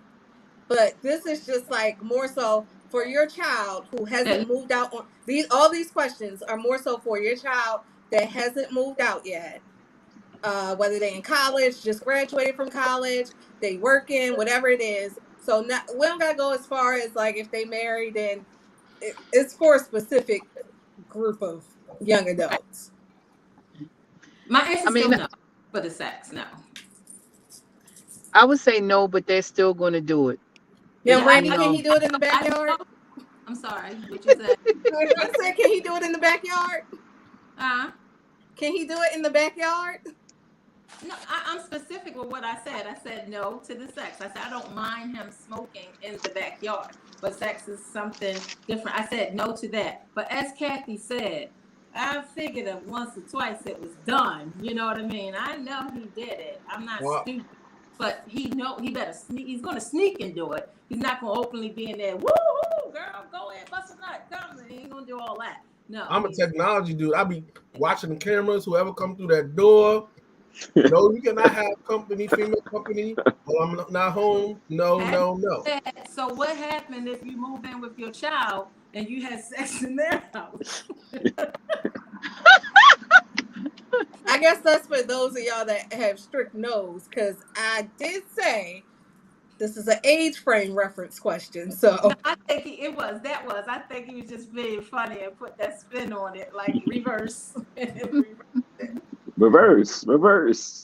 But this is just like more so for your child who hasn't moved out on all these questions are more so for your child that hasn't moved out yet. Whether they in college, just graduated from college, they working, whatever it is. So we don't gotta go as far as like if they married, then it's for a specific group of young adults. My answer is still no for the sex. No. I would say no, but they're still going to do it. Yeah, Randy, can he do it in the backyard? I'm sorry, what you said? I said, can he do it in the backyard? Can he do it in the backyard? No, I'm specific with what I said. I said no to the sex. I said I don't mind him smoking in the backyard, but sex is something different. I said no to that. But as Kathy said, I figured that once or twice it was done. You know what I mean? I know he did it. I'm not stupid. But he better sneak. He's going to sneak and do it. He's not going to openly be in there. Woo, girl, go ahead, bust a nut. Come, he ain't going to do all that. No. I'm a technology dude. I be watching the cameras. Whoever come through that door. No, you cannot have company, female company. Well, I'm not home. No. So what happened if you move in with your child and you had sex in their house? I guess that's for those of y'all that have strict no's, because I did say this is an age frame reference question. So no, I think I think he was just being funny and put that spin on it, like reverse. Reverse.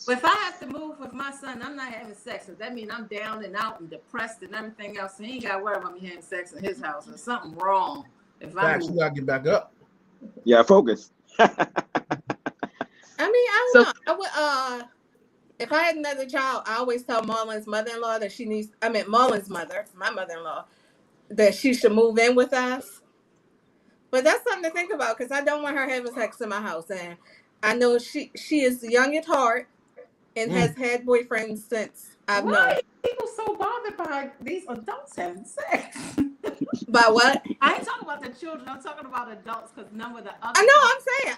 But if I have to move with my son, I'm not having sex. So that means I'm down and out and depressed and everything else. So he ain't got to worry about me having sex in his house. There's something wrong. You gotta get back up. Yeah, focus. I mean, I don't know. I would, if I had another child, I always tell Marlon's mother-in-law that Marlon's mother, my mother-in-law, that she should move in with us. But that's something to think about because I don't want her having sex in my house. And I know she is young at heart and has had boyfriends since I've known. Why are people so bothered by these adults having sex? By what? I ain't talking about the children. I'm talking about adults because none of the other. I know. I'm saying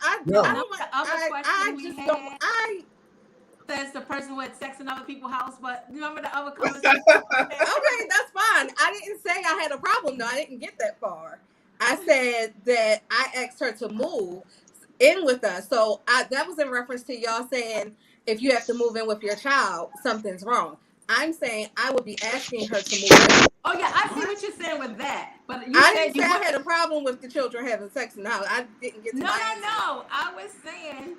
Says the person who had sex in other people's house, but remember the other conversation? Okay, that's fine. I didn't say I had a problem. No, I didn't get that far. I said that I asked her to move. in with us. So that was in reference to y'all saying if you have to move in with your child, something's wrong. I'm saying I would be asking her to move in. Oh yeah, I see what you're saying with that. But you I said didn't you say I wouldn't. had a problem with the children having sex in the house. I didn't get to No. my answer. I was saying,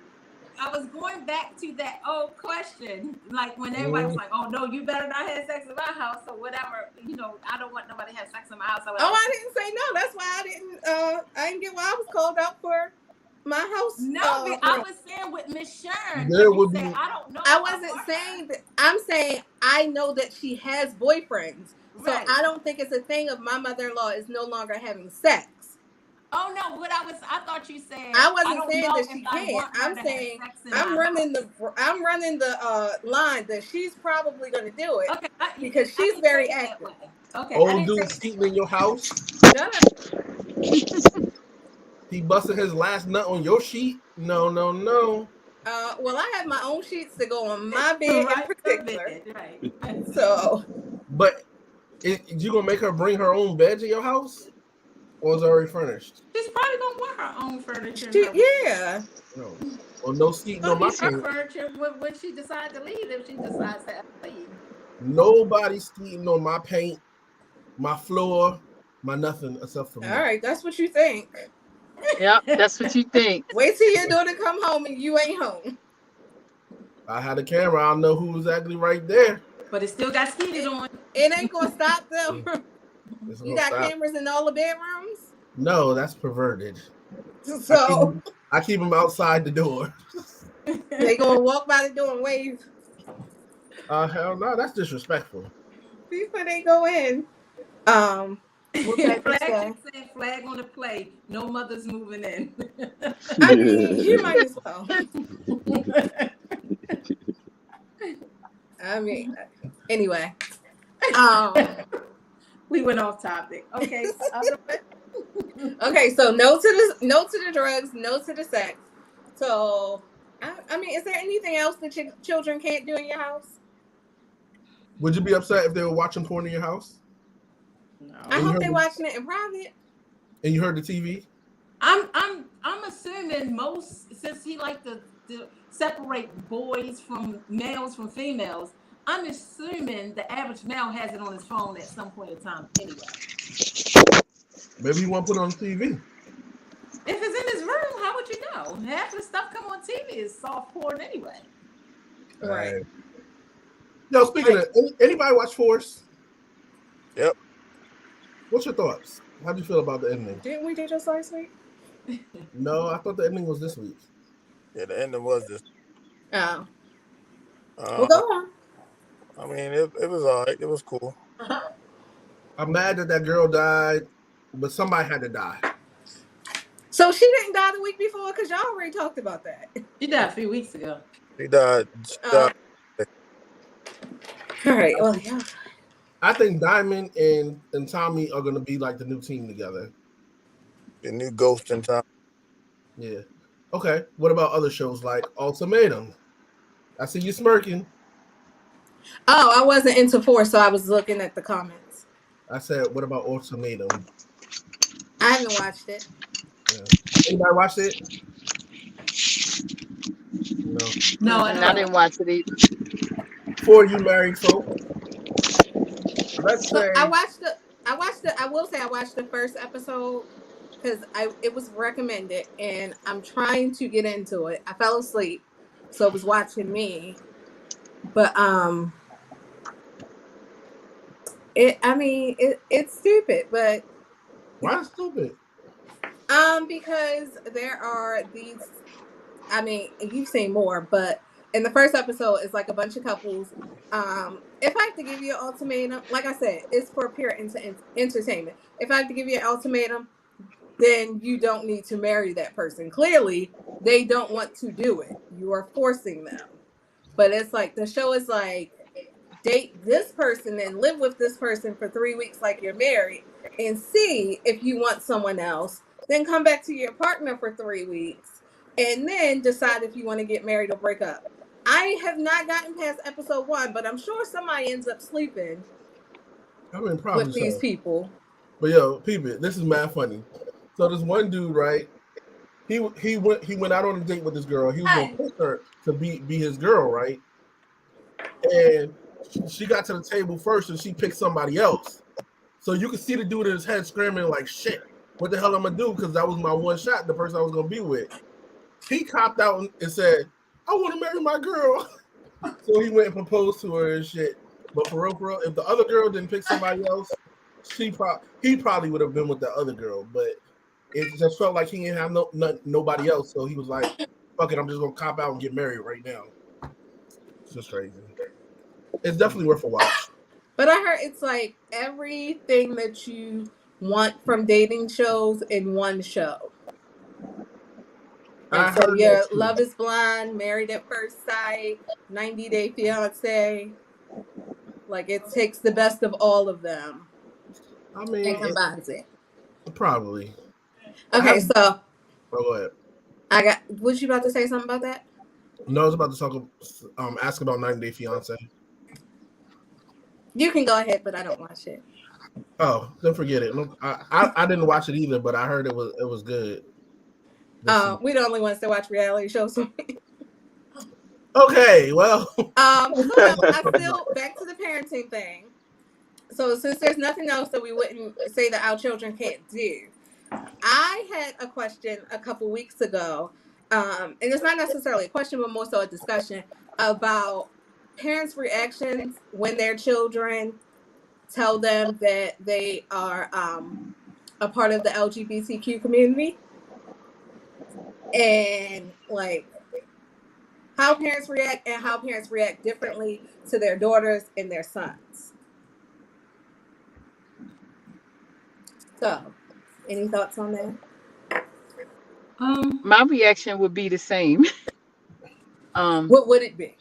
I was going back to that old question, like when everybody was like, "Oh no, you better not have sex in my house" or whatever. You know, I don't want nobody to have sex in my house. Oh, I didn't say no. That's why I didn't get why I was called out for my house. No, but I was saying with Miss Sharon, There you would said be. I don't know. I wasn't saying that. I'm saying I know that she has boyfriends. So Right. I don't think it's a thing of my mother-in-law is no longer having sex. Oh no, what I thought you said. I wasn't saying know that if she I can't. want her I'm to saying have sex in I'm my running house. the line that she's probably going to do it Okay, because I she's can very take it that active. way. Okay, I Old didn't dude take cheating in your house. No. He busted his last nut on your sheet. No. Well, I have my own sheets that go on my bed right in particular. right. So, But you gonna make her bring her own bed to your house, or is it already furnished? She's probably gonna want her own furniture. yeah. No. Or no seat, no Gonna my use her paint. furniture when she decides to leave. If she decides to leave. Nobody's eating on my paint, my floor, my nothing except for me. All right, that's what you think. Yep, that's what you think. Wait till your daughter come home and you ain't home. I had a camera. I'll know who was actually right there. But it still got skeeted on. It ain't gonna stop them. You got stop. cameras in all the bedrooms? No, that's perverted. So I keep them outside the door. they gonna walk by the door and wave. Hell no, that's disrespectful. Before they go in. Flag on the play. No mothers moving in. I mean, you might as well. I mean, anyway. We went off topic. Okay. Okay, so no to the drugs, no to the sex. So, I mean, is there anything else that your children can't do in your house? Would you be upset if they were watching porn in your house? No. I hope they're watching it in private. And you heard the TV? I'm assuming since he like to separate males from females. I'm assuming the average male has it on his phone at some point in time anyway. Maybe you want to put it on TV. If it's in his room, how would you know? Half of the stuff come on TV is soft porn anyway. Right. Yo, speaking of, anybody watch Force? Yep. What's your thoughts? How do you feel about the ending? Didn't we do just last week? No, I thought the ending was this week. Yeah, the ending was this. Oh. Well, go on. I mean, it was all right. It was cool. I'm mad that girl died, but somebody had to die. So she didn't die the week before because y'all already talked about that. She died a few weeks ago. She died. All right. Well, yeah. I think Diamond and Tommy are going to be like the new team together. The new Ghost in Time. Yeah. Okay. What about other shows like Ultimatum? I see you smirking. Oh, I wasn't into Force, so I was looking at the comments. I said, what about Ultimatum? I haven't watched it. Yeah. Anybody watched it? No, I didn't watch it either. For you married folk. Let's say I watched the first episode because it was recommended and I'm trying to get into it. I fell asleep, so it was watching me. But it's stupid, but why stupid? Because there are these, I mean, you've seen more, but in the first episode, it's like a bunch of couples. If I have to give you an ultimatum, like I said, it's for pure entertainment. If I have to give you an ultimatum, then you don't need to marry that person. Clearly, they don't want to do it. You are forcing them. But it's like, the show is like, date this person and live with this person for 3 weeks like you're married and see if you want someone else. Then come back to your partner for 3 weeks and then decide if you want to get married or break up. I have not gotten past episode 1, but I'm sure somebody ends up sleeping with these people. But yo, people, this is mad funny. So this one dude, right? he went out on a date with this girl. He was gonna pick her to be his girl, right? And she got to the table first, and she picked somebody else. So you could see the dude in his head screaming like, "Shit, what the hell I'm gonna do?" Because that was my one shot, the person I was gonna be with. He copped out and said, "I want to marry my girl." So he went and proposed to her and shit. But for real, if the other girl didn't pick somebody else, he probably would have been with the other girl. But it just felt like he didn't have nobody else. So he was like, "Fuck it, I'm just gonna cop out and get married right now." It's just crazy. It's definitely worth a watch. But I heard it's like everything that you want from dating shows in one show. Like, so yeah, Love is Blind, Married at First Sight, 90 Day Fiance. Like, it takes the best of all of them. I mean, and combines it. Probably. Okay, so. Oh, go ahead. Was you about to say something about that? No, I was about to ask about 90 Day Fiance. You can go ahead, but I don't watch it. Oh, don't forget it. I didn't watch it either, but I heard it was good. We're the only ones that watch reality shows. Okay, well. I still back to the parenting thing. So since there's nothing else that we wouldn't say that our children can't do, I had a question a couple weeks ago, and it's not necessarily a question, but more so a discussion about parents' reactions when their children tell them that they are a part of the LGBTQ community, and like how parents react and how parents react differently to their daughters and their sons. So, any thoughts on that? My reaction would be the same. What would it be?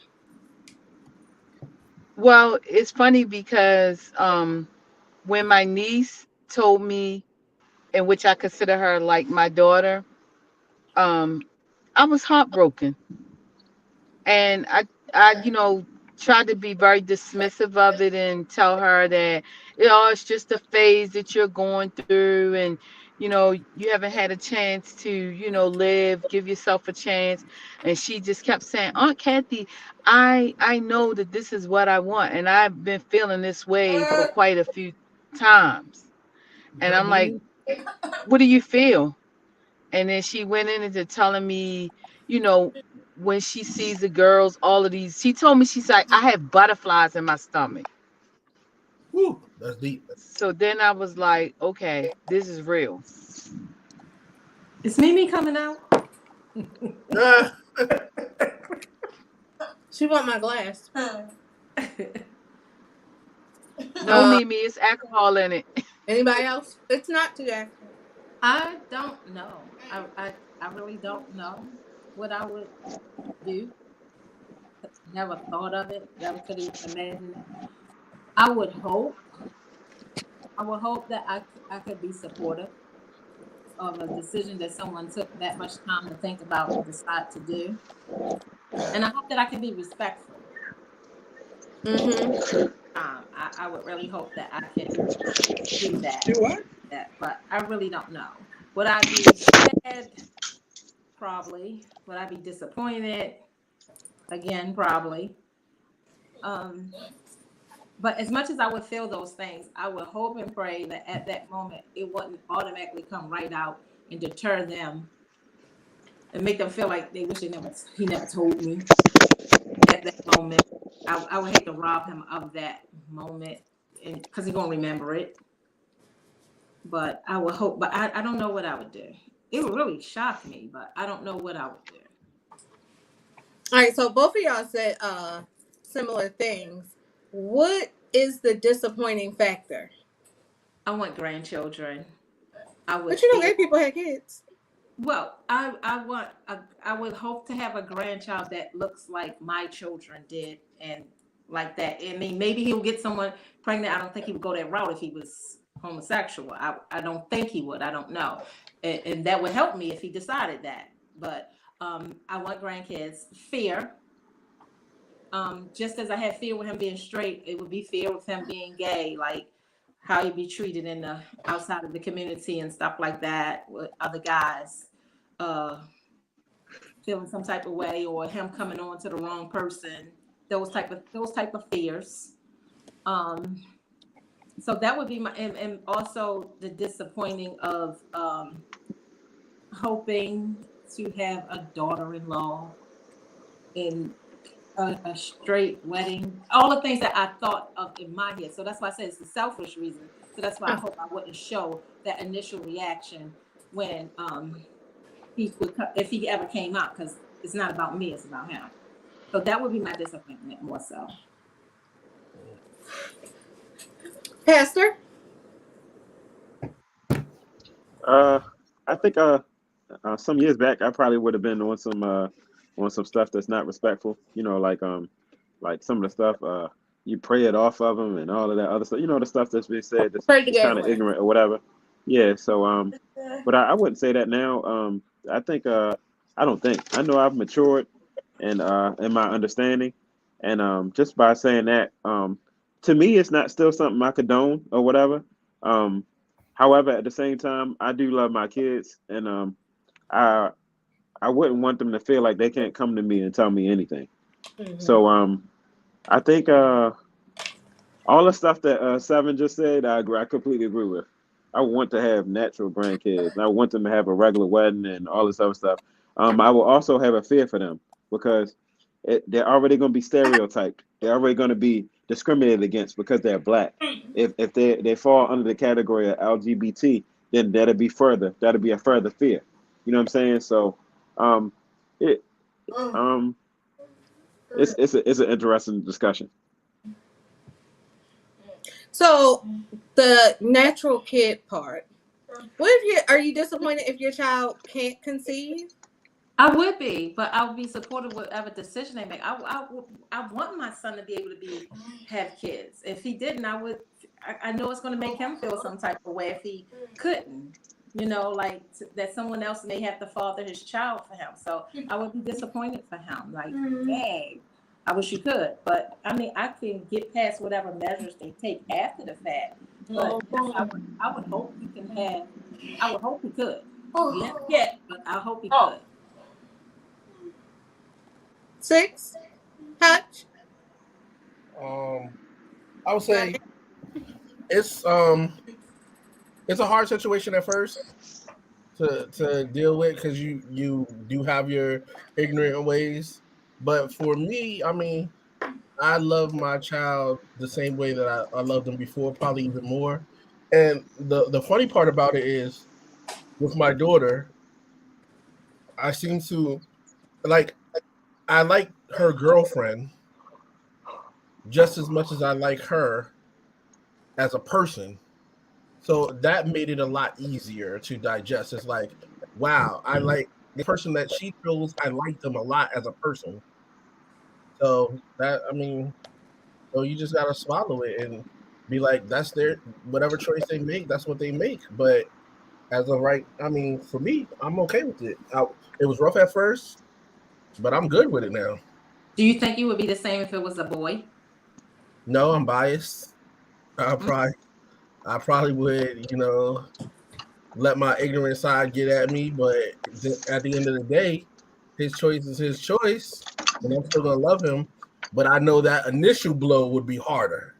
Well, it's funny because when my niece told me, in which I consider her like my daughter, I was heartbroken, and I tried to be very dismissive of it and tell her that it's just a phase that you're going through, and you haven't had a chance to live, give yourself a chance. And she just kept saying, "Aunt Kathy, I know that this is what I want, and I've been feeling this way for quite a few times." And I'm like, "What do you feel?" And then she went into telling me, when she sees the girls, all of these, she told me, she's like, "I have butterflies in my stomach." Woo, that's deep. So then I was like, okay, this is real. Is Mimi coming out? She want my glass. No, Mimi, it's alcohol in it. Anybody else? It's not today. I don't know. I really don't know what I would do. Never thought of it. Never could even imagine it. I would hope that I could be supportive of a decision that someone took that much time to think about and decide to do. And I hope that I can be respectful. Mm-hmm. I would really hope that I can do that. Do what? But I really don't know. Would I be sad? Probably. Would I be disappointed? Again, probably. But as much as I would feel those things, I would hope and pray that at that moment it wouldn't automatically come right out and deter them and make them feel like they wish he never told me at that moment. I would hate to rob him of that moment, and because he's gonna remember it. But I would hope. But I don't know what I would do. It would really shock me, but I don't know what I would do. All right, so both of y'all said similar things. What is the disappointing factor? I want grandchildren. But gay people had kids. Well, I would hope to have a grandchild that looks like my children did, and like that. I mean, maybe he'll get someone pregnant. I don't think he would go that route if he was homosexual. I don't think he would. I don't know, and that would help me if he decided that. But I want grandkids. Fear. Just as I had fear with him being straight, it would be fear with him being gay, like how he'd be treated in the outside of the community and stuff like that with other guys. feeling some type of way, or him coming on to the wrong person, those type of fears. So that would be my, and also the disappointing of hoping to have a daughter-in-law in a straight wedding, all the things that I thought of in my head. So that's why I said it's a selfish reason. So that's why I hope I wouldn't show that initial reaction when he would, if he ever came out, because it's not about me, it's about him. So that would be my disappointment more so. Pastor? I think some years back I probably would have been on some stuff that's not respectful. You know, like some of the stuff you pray it off of them and all of that other stuff. You know, the stuff that's being said that's kind of ignorant or whatever. Yeah. So but I wouldn't say that now. I think I don't think I know I've matured and in my understanding, and just by saying that, to me it's not still something I condone or whatever. However, at the same time, I do love my kids, and I wouldn't want them to feel like they can't come to me and tell me anything. Mm-hmm. So I think all the stuff that Seven just said, I completely agree with. I want to have natural grandkids. I want them to have a regular wedding and all this other stuff. I will also have a fear for them because they're already going to be stereotyped. They're already going to be discriminated against because they're black. If they fall under the category of LGBT, then that'll be a further fear. You know what I'm saying? So it's an interesting discussion. So the natural kid part. Are you disappointed if your child can't conceive? I would be, but I would be supportive of whatever decision they make. I want my son to be able to have kids. If he didn't, I know it's going to make him feel some type of way if he couldn't. You know, like that someone else may have to father his child for him. So I would be disappointed for him. Like, dang, I wish you could. But I mean, I can get past whatever measures they take after the fact. But I would hope he can have. I would hope he could. Yeah, but I hope he could. 6, Hutch. I would say it's a hard situation at first to deal with because you do have your ignorant ways. But for me, I mean, I love my child the same way that I loved them before, probably even more. And the funny part about it is, with my daughter, I seem to I like her girlfriend just as much as I like her as a person. So that made it a lot easier to digest. It's like, wow, I like the person that she chose. I like them a lot as a person. So so you just gotta swallow it and be like, that's their whatever choice they make. That's what they make. But as of right, for me, I'm okay with it. It was rough at first, but I'm good with it now. Do you think you would be the same if it was a boy? No, I'm biased. I probably would, let my ignorant side get at me. But at the end of the day, his choice is his choice, and I'm still gonna love him. But I know that initial blow would be harder.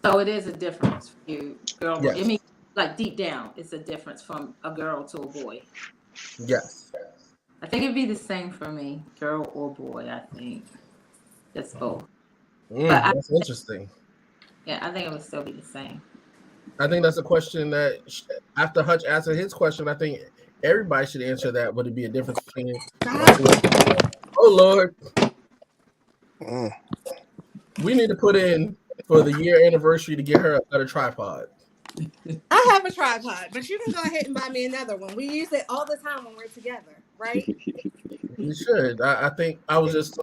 So it is a difference for you, girl. Yes. I mean, like deep down, it's a difference from a girl to a boy. Yes. I think it'd be the same for me, girl or boy. I think it's both. That's interesting. Yeah, I think it would still be the same. I think that's a question that after Hutch answered his question, I think everybody should answer that. Would it be a difference between? Oh Lord, we need to put in for the year anniversary to get her a better tripod. I have a tripod, but you can go ahead and buy me another one. We use it all the time when we're together, right? You should. I think I was just.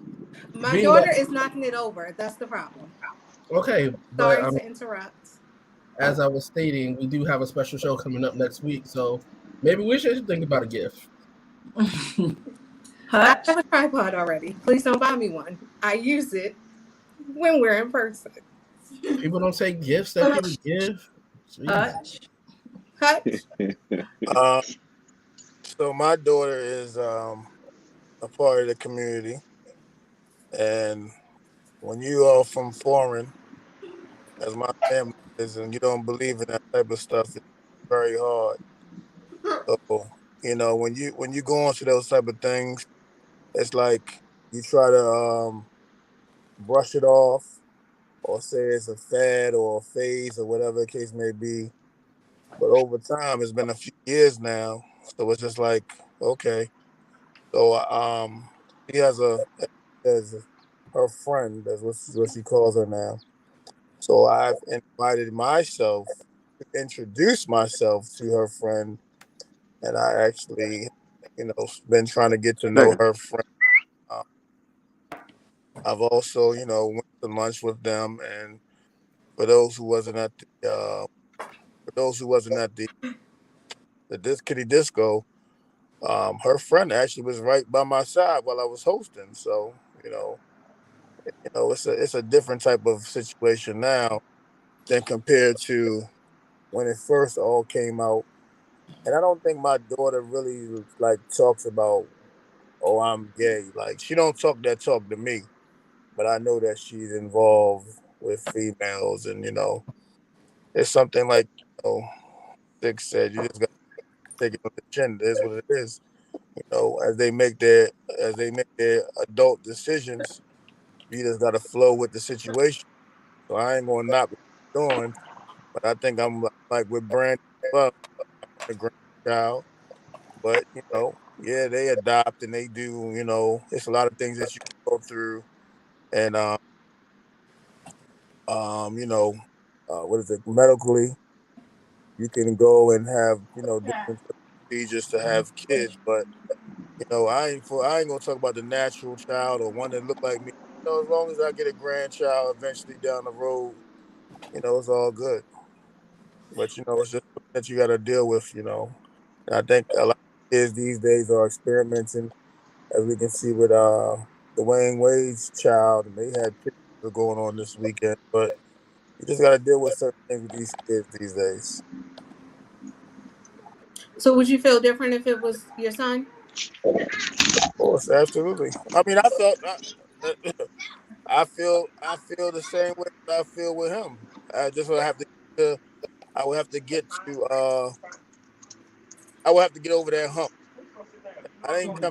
My daughter is knocking it over. That's the problem. Okay, sorry to interrupt. As I was stating, we do have a special show coming up next week, so maybe we should think about a gift. I have a tripod already. Please don't buy me one. I use it when we're in person. People don't take gifts that people give. Hutch. So my daughter is a part of the community, and when you are from foreign, as my family is, and you don't believe in that type of stuff, it's very hard. So when you go into those type of things, it's like you try to brush it off or say it's a fad or a phase or whatever the case may be. But over time, it's been a few years now, so it's just like okay. So she has as her friend, that's what she calls her now. So I've invited myself to introduce myself to her friend, and I actually, been trying to get to know Second. her friend. Uh, I've also, went to lunch with them, and for those who wasn't at the Dis Kitty Disco, her friend actually was right by my side while I was hosting. So, it's a different type of situation now than compared to when it first all came out. And I don't think my daughter really like talks about, oh, I'm gay. Like she don't talk that talk to me, but I know that she's involved with females, and it's something like Six said. You just got to take it on the chin. It is what it is. As they make their adult decisions, you just got to flow with the situation. So I ain't gonna knock what you're doing, but I think I'm like with Brandon. Well, a grandchild, but yeah, they adopt and they do. It's a lot of things that you can go through, and what is it? Medically, you can go and have different procedures to have kids, but I ain't gonna talk about the natural child or one that look like me. As long as I get a grandchild eventually down the road, it's all good. But it's just something that you got to deal with. And I think a lot of kids these days are experimenting, as we can see with Dwayne Wade's child, and they had pictures going on this weekend. But you just got to deal with certain things with these kids these days. So would you feel different if it was your son? Of course, absolutely. I mean, I feel the same way that I feel with him. I just would have to I would have to get to I would have to get over that hump. I didn't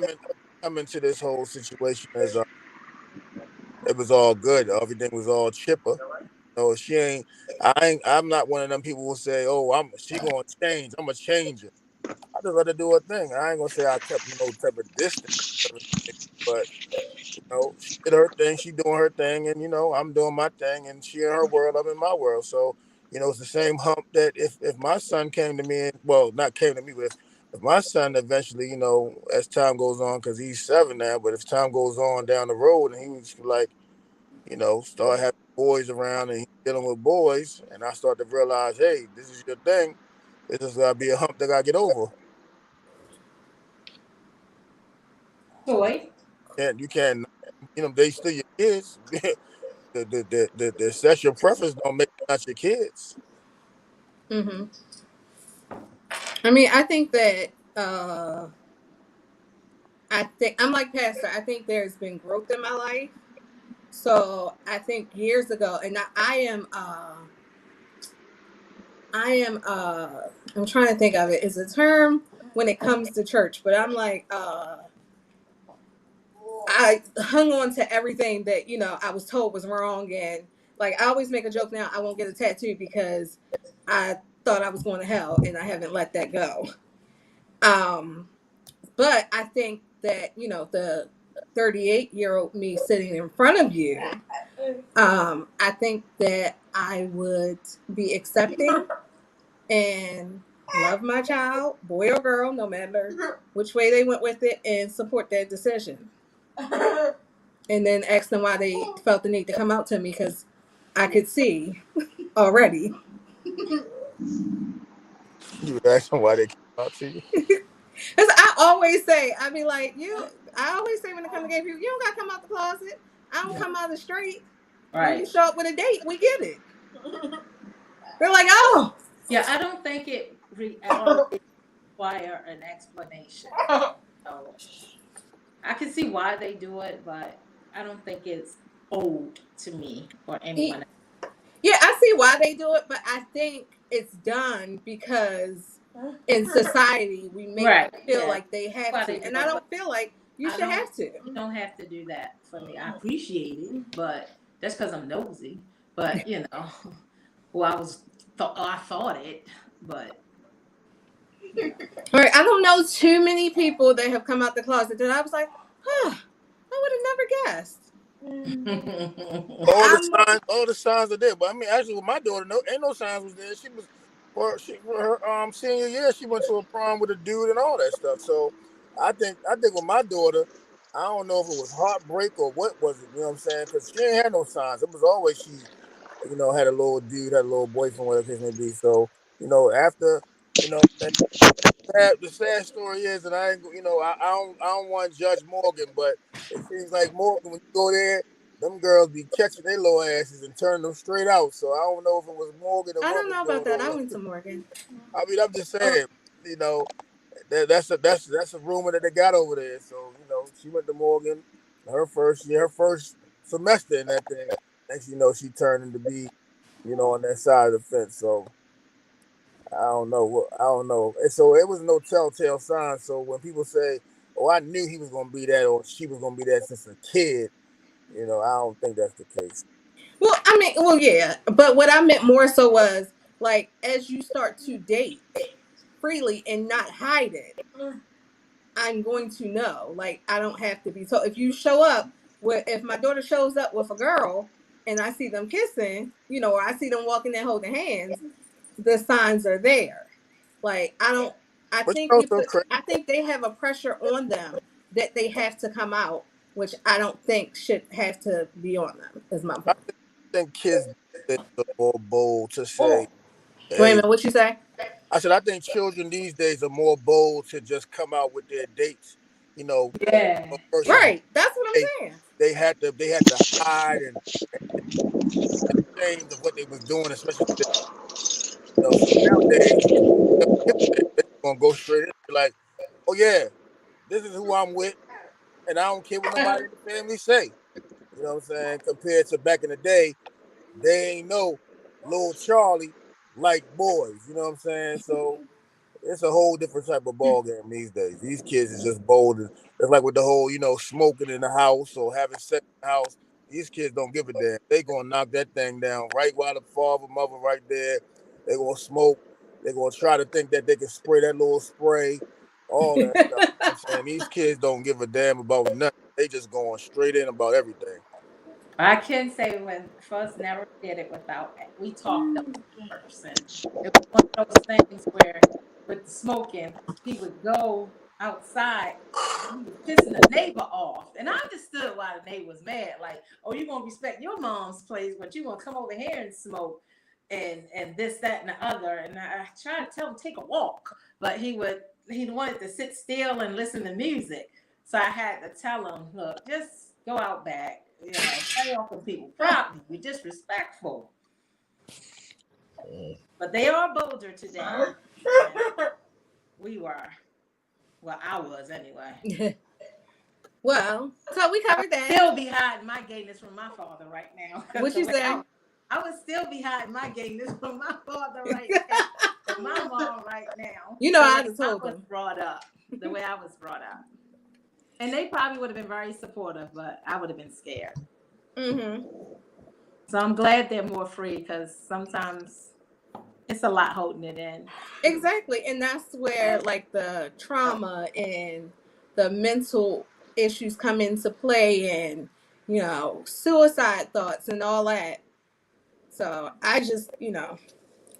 come into this whole situation as it was all good. Everything was all chipper. No, she ain't. I'm not one of them people who say, "Oh, she gonna change. I'm a changer." I just let her do her thing. I ain't gonna say I kept no type of distance, but she did her thing. She doing her thing, and I'm doing my thing. And she in her world, I'm in my world. So it's the same hump that if my son came to me, and well, not came to me, but if my son eventually, as time goes on, because he's 7 now, but if time goes on down the road, and he was like, start having boys around and he's dealing with boys, and I start to realize, hey, this is your thing. It's just gotta be a hump that I gotta get over. Toy. And you can't, they still your kids. The sexual preference don't make them not your kids. Mm-hmm. I mean, I think that I think I'm like Pastor. I think there's been growth in my life. So I think years ago, and I'm trying to think of it. It's a term when it comes to church, but I'm like I hung on to everything that I was told was wrong, and like I always make a joke now. I won't get a tattoo because I thought I was going to hell, and I haven't let that go. But I think that the 38-year-old me sitting in front of you, I think that I would be accepting and love my child, boy or girl, no matter which way they went with it, and support their decision. And then ask them why they felt the need to come out to me, because I could see already. You ask them why they came out to you. Because I always say, I always say when it comes to gay people, you don't got to come out the closet. I don't come out the street. Right. When you show up with a date, we get it. They're like, oh. Yeah, I don't think it require an explanation. So I can see why they do it, but I don't think it's owed to me or anyone else. Yeah, I see why they do it, but I think it's done because in society we make them feel like they have to, and I don't feel like you should have to. You don't have to do that for me. I appreciate it, but that's because I'm nosy. But you know, well, I thought it, but. All right, I don't know too many people that have come out the closet that I was like, huh, I would have never guessed. All the signs are there, but I mean, actually, with my daughter, ain't no signs was there. She was for her senior year, she went to a prom with a dude and all that stuff. So I think with my daughter, I don't know if it was heartbreak or what was it. You know what I'm saying? Because she ain't had no signs. It was always she, you know, had a little dude, had a little boyfriend, whatever the case may be. So you know, after you know. The sad story is, and I don't want to judge Morgan, but it seems like Morgan, when you go there, them girls be catching their little asses and turning them straight out. So I don't know if it was Morgan or I what don't know about that. on. I went to Morgan. I mean, I'm just saying, you know, that's a rumor that they got over there. So you know, she went to Morgan, her first semester in that thing. Next, you know, she turned into be, you know, on that side of the fence. So. I don't know. And so it was no telltale sign. So when people say, "Oh, I knew he was going to be that," or "She was going to be that since a kid," you know, I don't think that's the case. Well, yeah, but what I meant more so was like as you start to date freely and not hide it, I'm going to know. Like I don't have to be told. If you show up if my daughter shows up with a girl and I see them kissing, you know, or I see them walking and holding hands. The signs are there. Like I think they have a pressure on them that they have to come out, which I don't think should have to be on them. Is my point. I think kids are more bold to say. Hey. Wait a minute, what you say? I said I think children these days are more bold to just come out with their dates. You know, right. That's what I'm saying. They had to hide and ashamed of what they was doing, especially. You know, so nowadays they're gonna go straight in, be like, "Oh yeah, this is who I'm with, and I don't care what nobody in the family say." You know what I'm saying? Compared to back in the day, they ain't know little Charlie like boys. You know what I'm saying? So it's a whole different type of ball game these days. These kids is just bold. It's like with the whole, you know, smoking in the house or having sex in the house. These kids don't give a damn. They gonna knock that thing down right while the father, mother right there. They gonna smoke. They gonna try to think that they can spray that little spray, all that stuff. You know what I'm saying? These kids don't give a damn about nothing. They just going straight in about everything. I can say when first never did it without we talked first, and it was one of those things where with the smoking, he would go outside, he was pissing the neighbor off, and I understood why the neighbor was mad. Like, oh, you gonna respect your mom's place, but you gonna come over here and smoke, and this, that, and the other. And I tried to tell him take a walk, but he wanted to sit still and listen to music. So I had to tell him, look, just go out back. You know, stay off of people's property. We're disrespectful. But they are bolder today. We were. Well, I was anyway. Well, so we covered that. Still be hiding my gayness from my father right now. What you say? I would still be hiding my gayness from my father right now. From my mom right now. You know, I just told them. The way I was brought up. And they probably would have been very supportive, but I would have been scared. Mm-hmm. So I'm glad they're more free because sometimes it's a lot holding it in. Exactly. And that's where like the trauma and the mental issues come into play and, you know, suicide thoughts and all that. So I just, you know,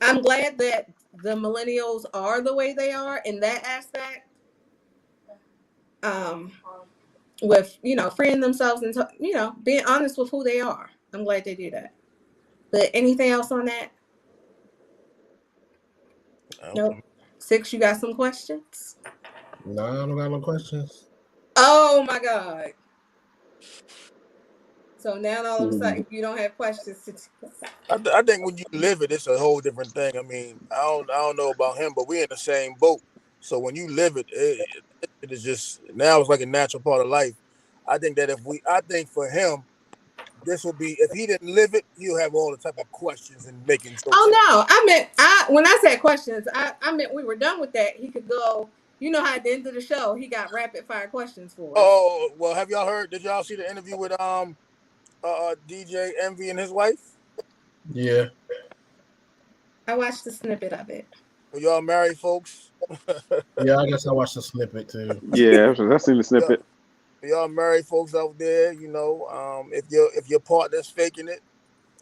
I'm glad that the millennials are the way they are in that aspect. With, you know, freeing themselves and, you know, being honest with who they are. I'm glad they do that. But anything else on that? Nope. 6, you got some questions? No, I don't got no questions. Oh my God. So now all of a sudden you don't have questions. I think when you live it, it's a whole different thing. I mean, I don't know about him, but we're in the same boat. So when you live it, it is just now it's like a natural part of life. I think that I think for him, this will be, if he didn't live it, he'll have all the type of questions and making jokes. Oh no, when I said questions, I meant we were done with that. He could go. You know how at the end of the show he got rapid fire questions for us. Oh well, have y'all heard? Did y'all see the interview with DJ Envy and his wife? Yeah, I watched the snippet of it. Are y'all married folks? Yeah, I guess I watched the snippet too. Yeah, I seen the snippet. Y'all married folks out there, you know, if your partner's faking it,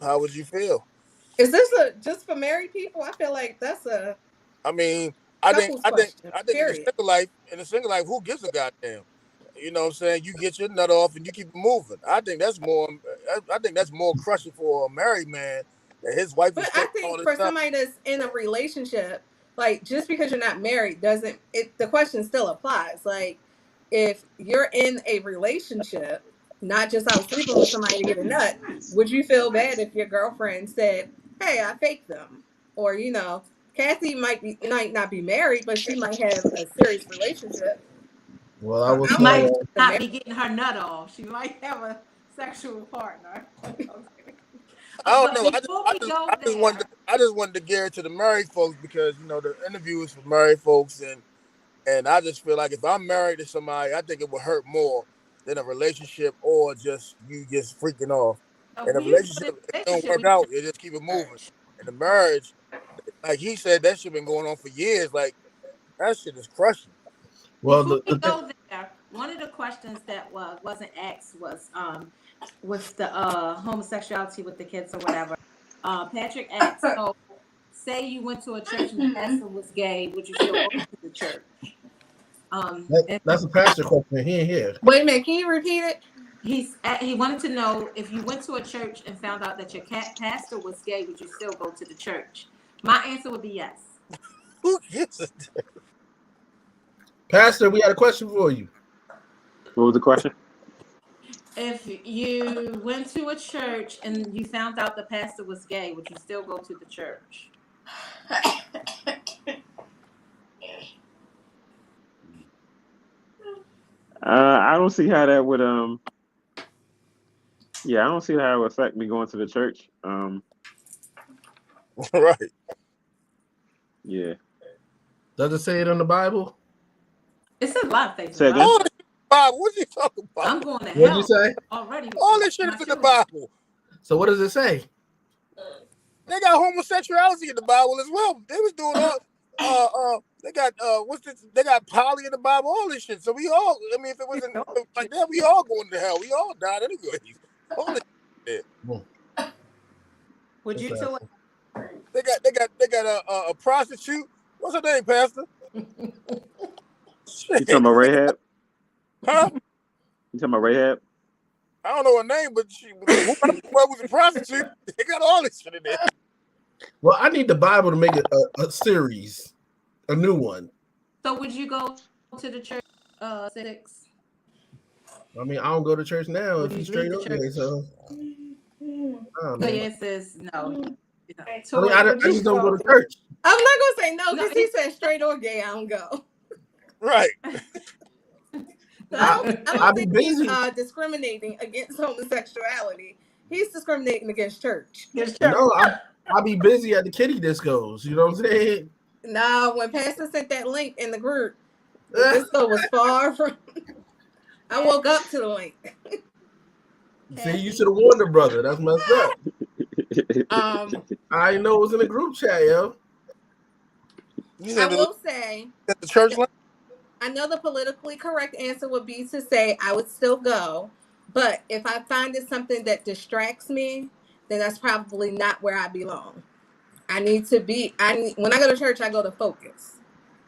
how would you feel? Is this just for married people? I feel like that's a. I mean, I think period. in the single life, who gives a goddamn? You know what I'm saying? You get your nut off and you keep it moving. I think that's more crushing for a married man that his wife. But I think for somebody that's in a relationship, like just because you're not married doesn't the question still applies. Like if you're in a relationship, not just out sleeping with somebody to get a nut, would you feel bad if your girlfriend said, "Hey, I faked them," or you know, Kathy might not be married, but she might have a serious relationship. Well, I was might not be getting her nut off. She might have a sexual partner. I don't know. I just wanted to gear it to the married folks because you know the interview is for married folks, and I just feel like if I'm married to somebody, I think it would hurt more than a relationship or just you just freaking off. In a relationship, if it don't work out, you just keep it moving. In the marriage, like he said, that shit been going on for years. Like that shit is crushing. Well, go there. One of the questions that wasn't asked was the homosexuality with the kids or whatever. Patrick asked, so say you went to a church and the pastor was gay, would you still go to the church? That's a pastor question. He ain't here. Wait a minute, can you repeat it? He wanted to know if you went to a church and found out that your pastor was gay, would you still go to the church? My answer would be yes. Who gives a damn? Pastor, we had a question for you. What was the question? If you went to a church and you found out the pastor was gay, would you still go to the church? I don't see how that would I don't see how it would affect me going to the church. Right. Yeah. Does it say it in the Bible? It's a lot of things. Bible. What are you talking about? I'm going to hell. What did you say? Already. All this shit is in the Bible. So what does it say? They got homosexuality in the Bible as well. They was doing all they got they got poly in the Bible, all this shit. So we all, I mean, if it wasn't like that, we all going to hell. We all died anyway. All this shit. Would you two? They got a prostitute. What's her name, Pastor? You talking about Rahab? Huh? You talking about Rahab? I don't know her name, but she was a prostitute. They got all this shit in there. Well, I need the Bible to make it a series, a new one. So would you go to the church 6? I mean, I don't go to church now if he's straight up there, so. The answer is no. I just don't go to church. I'm not gonna say no because he said straight or gay, I don't go. Right. I don't think he's discriminating against homosexuality. He's discriminating against church. No, I'll be busy at the kiddie discos. You know what I'm saying? No, when Pastor sent that link in the group, the disco was far from. I woke up to the link. See, you should have warned the brother. That's messed up. I know it was in the group chat, yo. I will say at the church link. I know the politically correct answer would be to say I would still go, but if I find it something that distracts me, then that's probably not where I belong. When I go to church, I go to focus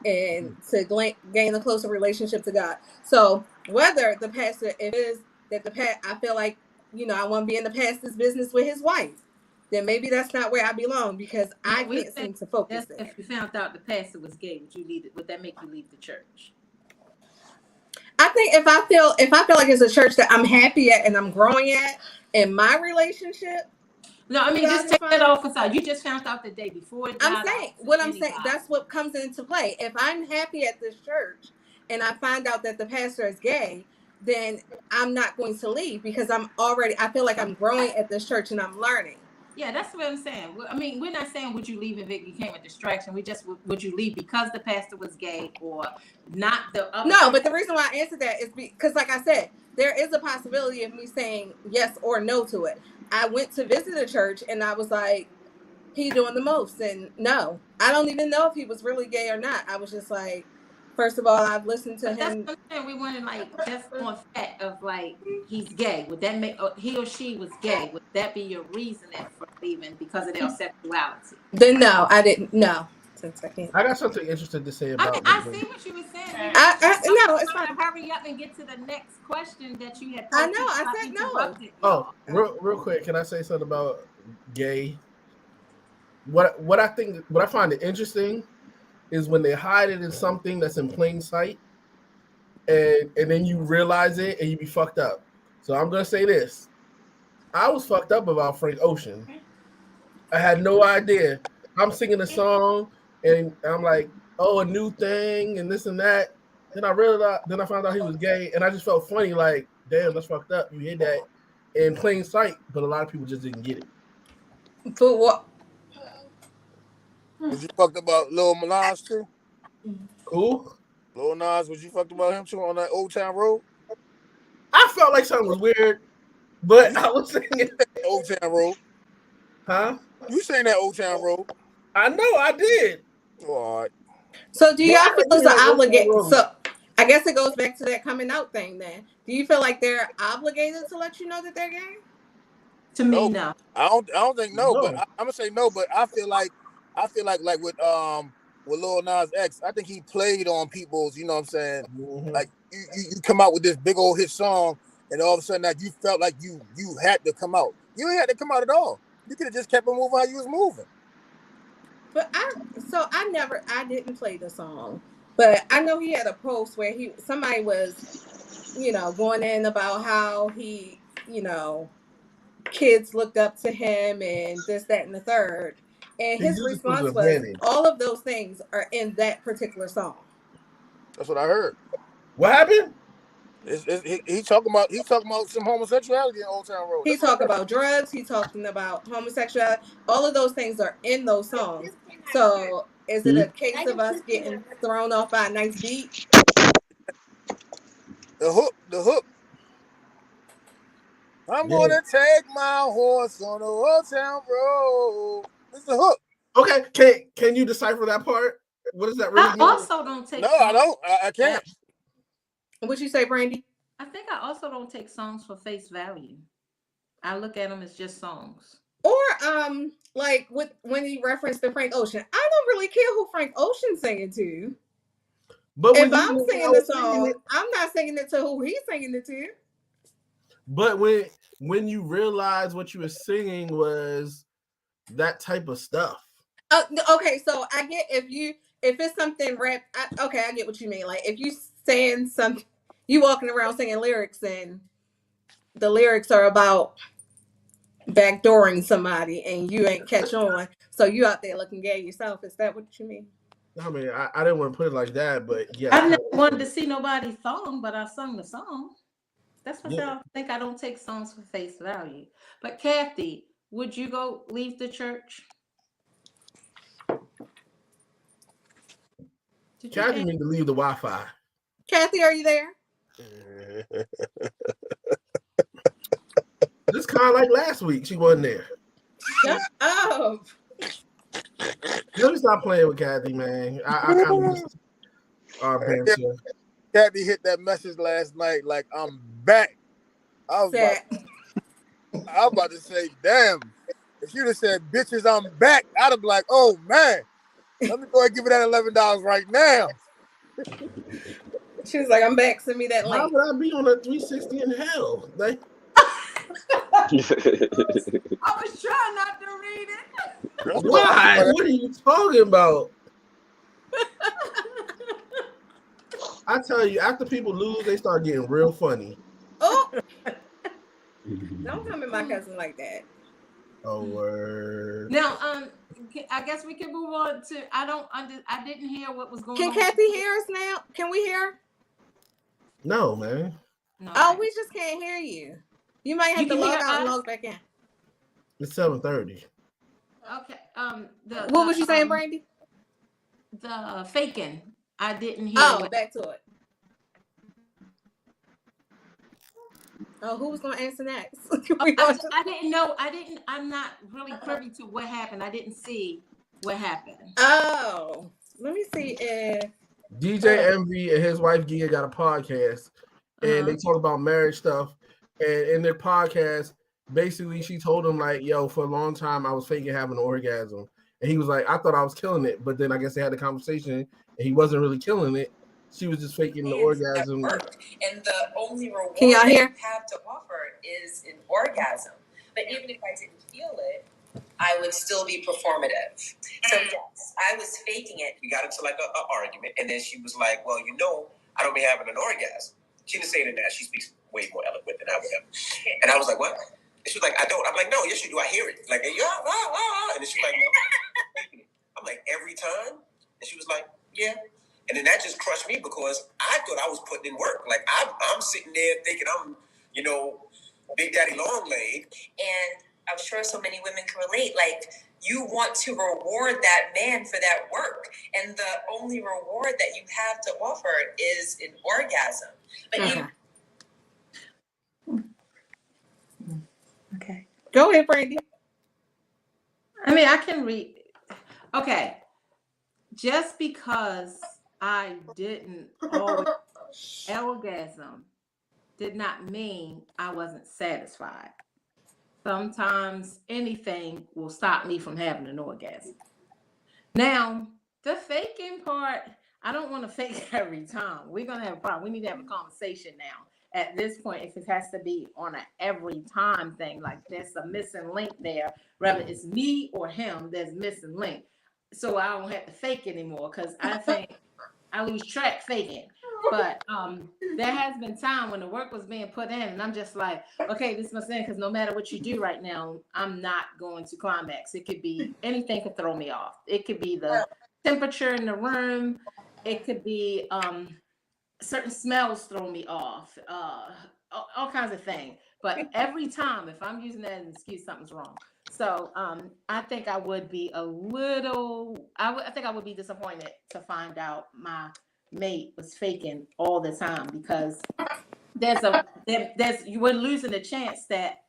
and to gain a closer relationship to God. So whether the pastor, it is that I feel like, I want to be in the pastor's business with his wife, then maybe that's not where I belong because I can't seem to focus there. If you found out the pastor was gay, would that make you leave the church? I think if I feel like it's a church that I'm happy at and I'm growing at in my relationship, No, I mean, You just guys take are that fine. off aside. You just found out the day before it died I'm saying off to what I'm saying. anybody. That's what comes into play. If I'm happy at this church and I find out that the pastor is gay, then I'm not going to leave because I feel like I'm growing at this church and I'm learning. Yeah, that's what I'm saying. I mean, we're not saying would you leave if it became a distraction. We just would you leave because the pastor was gay or not the other. No, but the reason why I answered that is because, like I said, there is a possibility of me saying yes or no to it. I went to visit a church and I was like, he doing the most. And no, I don't even know if he was really gay or not. I was just like, first of all, I've listened to But that's him. what I'm saying. We wanted like just on fact of like he's gay. Would that make he or she was gay? Would that be your reasoning for leaving because of their sexuality? Then no, I didn't. No, since I can't. I got something interesting to say I about. mean, I see what you were saying. No, it's fine. Hurry up and get to the next question that you had. I know. I said no. Oh, real quick, can I say something about gay? What I find it interesting is when they hide it in something that's in plain sight, and then you realize it and you be fucked up. So I'm gonna say this: I was fucked up about Frank Ocean. I had no idea. I'm singing a song and I'm like, oh, a new thing and this and that. Then I realized, then I found out he was gay, and I just felt funny, like, damn, that's fucked up. You hid that in plain sight, but a lot of people just didn't get it. But what? Was you fucked about Lil Nas too? Cool. Lil Nas, was you fucked about him too on that Old Town Road? I felt like something was weird, but I was singing Old Town Road. Huh? You sang that Old Town Road. I know, I did. Oh, all right. So do y'all feel it's an obligation? So I guess it goes back to that coming out thing then. Do you feel like they're obligated to let you know that they're gay? To me, no. I don't think no. But I'm gonna say no. But I feel like with Lil Nas X, I think he played on people's. You know what I'm saying? Mm-hmm. Like you come out with this big old hit song, and all of a sudden that you felt like you had to come out. You ain't had to come out at all. You could have just kept on moving how you was moving. But I didn't play the song, but I know he had a post where somebody was, going in about how he, kids looked up to him and this, that, and the third. And his response was, all of those things are in that particular song. That's what I heard. What happened? He talking about some homosexuality in Old Town Road. He talking about drugs. He talking about homosexuality. All of those things are in those songs. So is it a case of us getting thrown off by a nice beat? The hook. I'm gonna take my horse on the Old Town Road. It's the hook. Okay, can you decipher that part? What does that really mean? I also don't take. No, I don't. I can't. What'd you say, Brandy? I think I also don't take songs for face value. I look at them as just songs. Or like when he referenced to Frank Ocean, I don't really care who Frank Ocean's singing to. But if I'm singing the song, I'm not singing it to who he's singing it to. But when you realize what you were singing was that type of stuff. Okay, so I get if it's something rap. I get what you mean. Like if you saying something, you walking around singing lyrics and the lyrics are about backdooring somebody and you ain't catch on, so you out there looking gay yourself. Is that what you mean? I mean, I didn't want to put it like that, but yeah. I never wanted to see nobody thong, but I sung the song. That's what I think. I don't take songs for face value. But Kathy, would you go leave the church? Kathy need to leave the Wi-Fi. Kathy, are you there? This kind of like last week. She wasn't there. Shut up. Let me stop playing with Kathy, man. I kind of miss our banter. Kathy hit that message last night like, I'm back. I was about to say, damn. If you'd have said, bitches, I'm back, I'd have been like, oh, man. Let me go ahead and give you that $11 right now. She was like, I'm back. Send me that link. How would I be on a 360 in hell? Like, I was trying not to read it. Why? What are you talking about? I tell you, after people lose, they start getting real funny. Oh, don't come at my cousin like that. Oh, word. Now, I guess we can move on to. I didn't hear what was going Can on. Kathy hear us now? Can we hear her? No, man. No, Oh, we just can't hear you. You might have You to can log hear out and us? log back in. It's 7:30. Okay. What was you saying, Brandy? The faking. I didn't hear. Oh, back to it. Oh, who was gonna answer next? I didn't know. I'm not really privy to what happened. I didn't see what happened. Oh, let me see if DJ Envy and his wife Gia got a podcast, and they talk about marriage stuff. And in their podcast, basically, she told him like, "Yo, for a long time, I was faking having an orgasm," and he was like, "I thought I was killing it," but then I guess they had a conversation, and he wasn't really killing it. She was just faking the orgasm. And the only reward Can y'all hear? that you have to offer is an orgasm. But even if I didn't feel it, I would still be performative. So yes, I was faking it. We got into like an argument, and then she was like, "Well, I don't be having an orgasm." She didn't say it in that. She speaks way more eloquent than I would have. And I was like, "What?" And she was like, "I don't." I'm like, "No, yes, you do. I hear it." Like, yeah, and then she was like, "No, I'm faking it." I'm like, "Every time?" And she was like, "Yeah." And then that just crushed me because I thought I was putting in work. Like I'm sitting there thinking I'm, Big Daddy Long Leg. And I'm sure so many women can relate. Like you want to reward that man for that work. And the only reward that you have to offer is an orgasm. But Okay. Go ahead, Brandy. I mean, I can read. Okay. Just because I didn't always orgasm did not mean I wasn't satisfied. Sometimes anything will stop me from having an orgasm. Now, the faking part, I don't want to fake every time. We're going to have a problem. We need to have a conversation now. At this point, if it has to be on an every time thing, like there's a missing link there, whether it's me or him, there's missing link. So I don't have to fake anymore because I think I lose track faking. But there has been time when the work was being put in and I'm just like, okay, this must end because no matter what you do right now, I'm not going to climax. It could be anything could throw me off. It could be the temperature in the room. It could be certain smells throw me off, all kinds of things. But every time, if I'm using that as an excuse, something's wrong. So I think I would be I think I would be disappointed to find out my mate was faking all the time because you were losing the chance that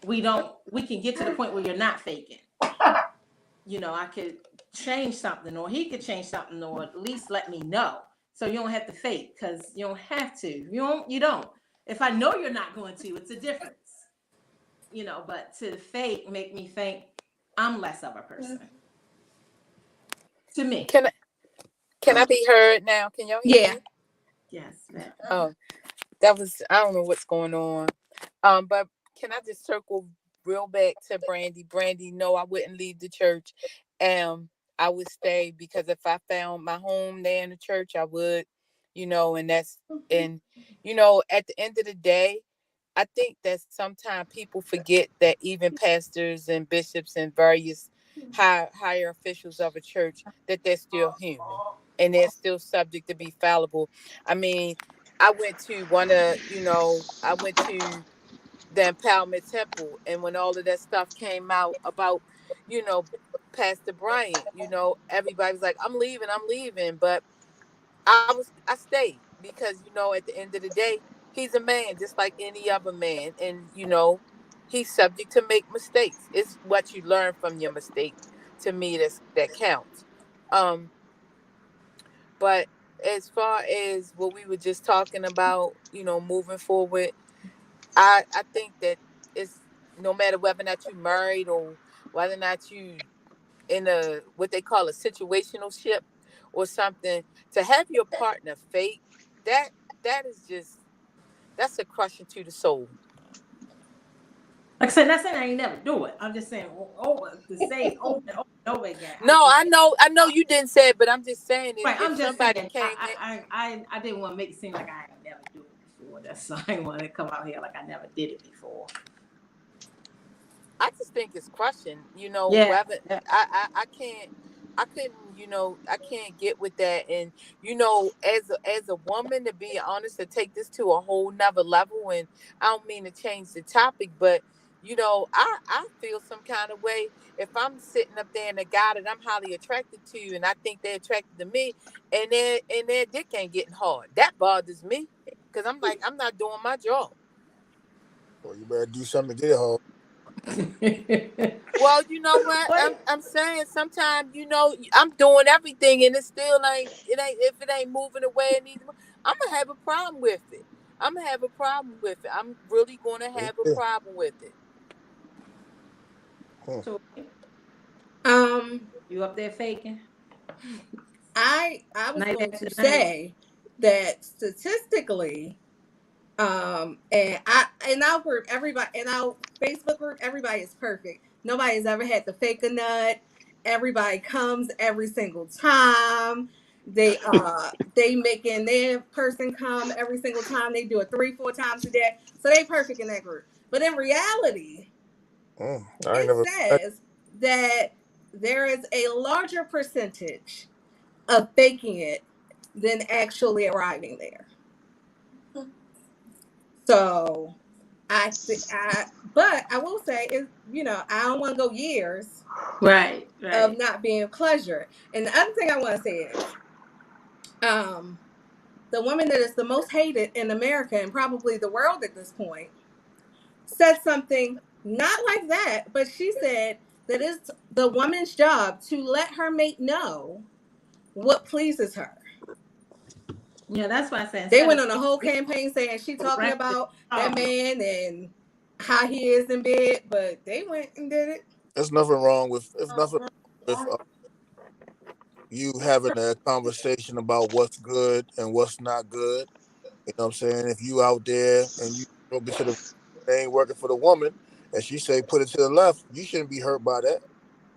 we can get to the point where you're not faking. I could change something or he could change something or at least let me know. So you don't have to fake because you don't have to. You don't. If I know you're not going to, it's a difference. But to fake make me think I'm less of a person. To me. Can I be heard now? Can y'all hear me? Yes, ma'am. Oh, I don't know what's going on. But can I just circle real back to Brandy? Brandy, no, I wouldn't leave the church. I would stay because if I found my home there in the church, I would, and at the end of the day, I think that sometimes people forget that even pastors and bishops and various higher officials of a church, that they're still human and they're still subject to be fallible. I mean, I went to the Empowerment Temple, and when all of that stuff came out about, Pastor Bryant, everybody was like, I'm leaving. But I stayed because, at the end of the day, he's a man just like any other man. And, he's subject to make mistakes. It's what you learn from your mistake. To me, that counts. But as far as what we were just talking about, moving forward, I think that it's no matter whether or not you're married or whether or not you in what they call a situational ship or something, to have your partner fake, that's a crushing to the soul. Like I said, not saying I ain't never do it. I'm just saying to say it over and over again. No, I know you didn't say it, but I'm just saying right, I'm just saying I didn't want to make it seem like I ain't never do it before. That's why I didn't want to come out here like I never did it before. I just think it's crushing. You know, Yeah. whether I couldn't, you know, I can't get with that. And you know, as a woman, to be honest, to take this to a whole nother level, and I don't mean to change the topic, but you know, I feel some kind of way if I'm sitting up there and a guy that I'm highly attracted to, and I think they're attracted to me, and their dick ain't getting hard. That bothers me because I'm like, I'm not doing my job. Well, you better do something to get it home. Well, you know what? I'm saying sometimes, you know, I'm doing everything and it still ain't if it ain't moving the way it needs to move, I'm gonna have a problem with it. I'm gonna have a problem with it. I'm really gonna have a problem with it. You up there faking? I was going to say that statistically, and our group, everybody in our Facebook group, everybody is perfect. Nobody has ever had to fake a nut. Everybody comes every single time. They making their person come every single time. They do it 3-4 times a day. So they perfect in that group. But in reality, it says that there is a larger percentage of faking it than actually arriving there. So but I will say is, you know, I don't want to go years right of not being pleasure. And the other thing I want to say is, the woman that is the most hated in America and probably the world at this point said something not like that, but she said that it's the woman's job to let her mate know what pleases her. Yeah, that's why I said they went on a whole campaign saying she talking about that man and how he is in bed, but they went and did it. There's nothing wrong with you having a conversation about what's good and what's not good. You know what I'm saying? If you out there and you go to the ain't working for the woman and she say put it to the left, you shouldn't be hurt by that.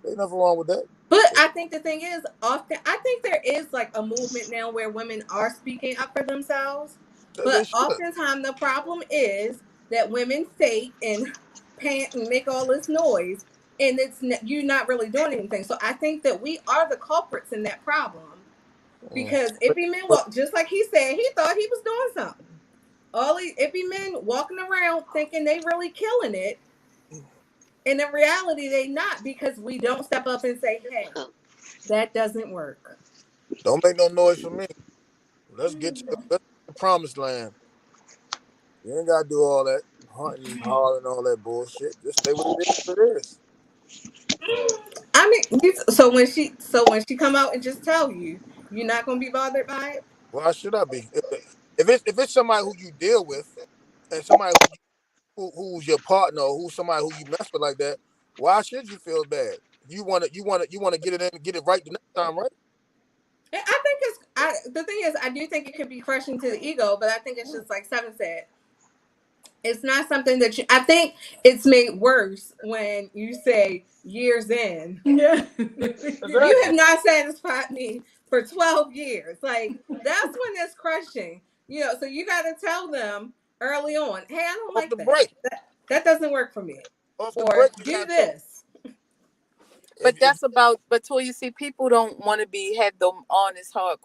There's nothing wrong with that. But I think the thing is, often I think there is like a movement now where women are speaking up for themselves. But oftentimes the problem is that women fake and pant and make all this noise, and you're not really doing anything. So I think that we are the culprits in that problem. Because if men walk, just like he said, he thought he was doing something. If men walking around thinking they really killing it, and in reality they not, because we don't step up and say, hey, that doesn't work. Don't make no noise for me. Let's get to the promised land. You ain't gotta do all that hunting, hauling, all that bullshit. Just stay with it is. I mean, so when she come out and just tell you, you're not gonna be bothered by it. Why should I be? If it's somebody who you deal with, and somebody who's your partner, or who's somebody who you mess with like that, why should you feel bad? You wanna get it in and get it right the next time, right? I think the thing is, I do think it could be crushing to the ego, but I think it's just like Seven said. It's not something that I think it's made worse when you say years in. Yeah. You have not satisfied me for 12 years. Like, that's when it's crushing. You know, so you got to tell them early on, hey, I don't like that. That doesn't work for me. Or do this. But that's about, but Toya, see, people don't want to have them honest, hard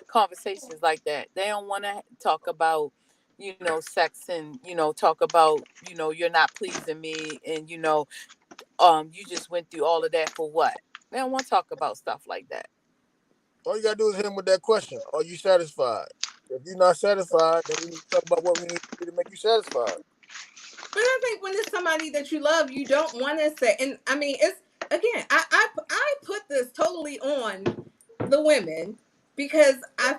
conversations like that. They don't want to talk about, you know, sex and, you know, talk about, you know, you're not pleasing me and, you know, you just went through all of that for what? They don't want to talk about stuff like that. All you got to do is hit him with that question. Are you satisfied? If you're not satisfied, then we need to talk about what we need to do to make you satisfied. But I think when it's somebody that you love, you don't want to say, and I mean, it's, again, I put this totally on the women because I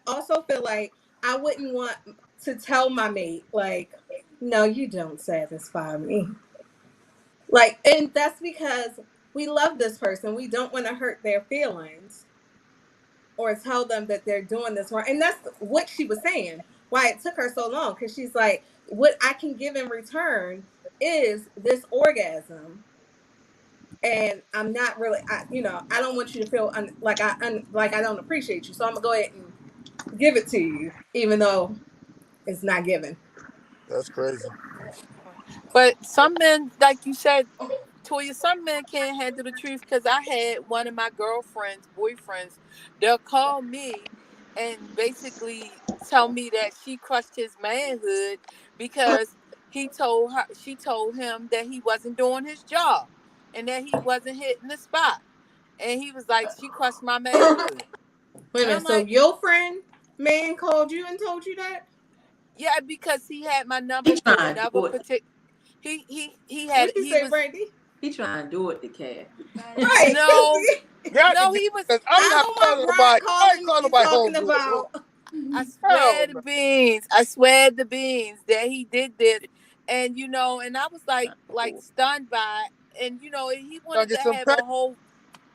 also feel like I wouldn't want to tell my mate, like, no, you don't satisfy me. Like, and that's because we love this person. We don't want to hurt their feelings or tell them that they're doing this wrong. And that's what she was saying, why it took her so long. Because she's like, what I can give in return is this orgasm. And I'm not really, I don't want you to feel like I don't appreciate you. So I'm going to go ahead and give it to you, even though it's not given. That's crazy. But some men, like you said, Toya, some men can't handle the truth. Because I had one of my girlfriends, boyfriends, they'll call me and basically tell me that she crushed his manhood because she told him that he wasn't doing his job and that he wasn't hitting the spot. And he was like, she crushed my manhood. Wait a And I'm minute. So like, your friend man called you and told you that? yeah, because he had my number He through trying to another do it. particular. He What you say, was Brandy? He trying to do it to Cat. Right. no, God, no, he was. I'm I not don't calling want nobody. Brock I ain't calling calling and nobody talking homeboy, bro. about. I Hell swear the no. beans. I swear the beans that he did this, and and I was like stunned by it. And he Trying to wanted to get some have a whole.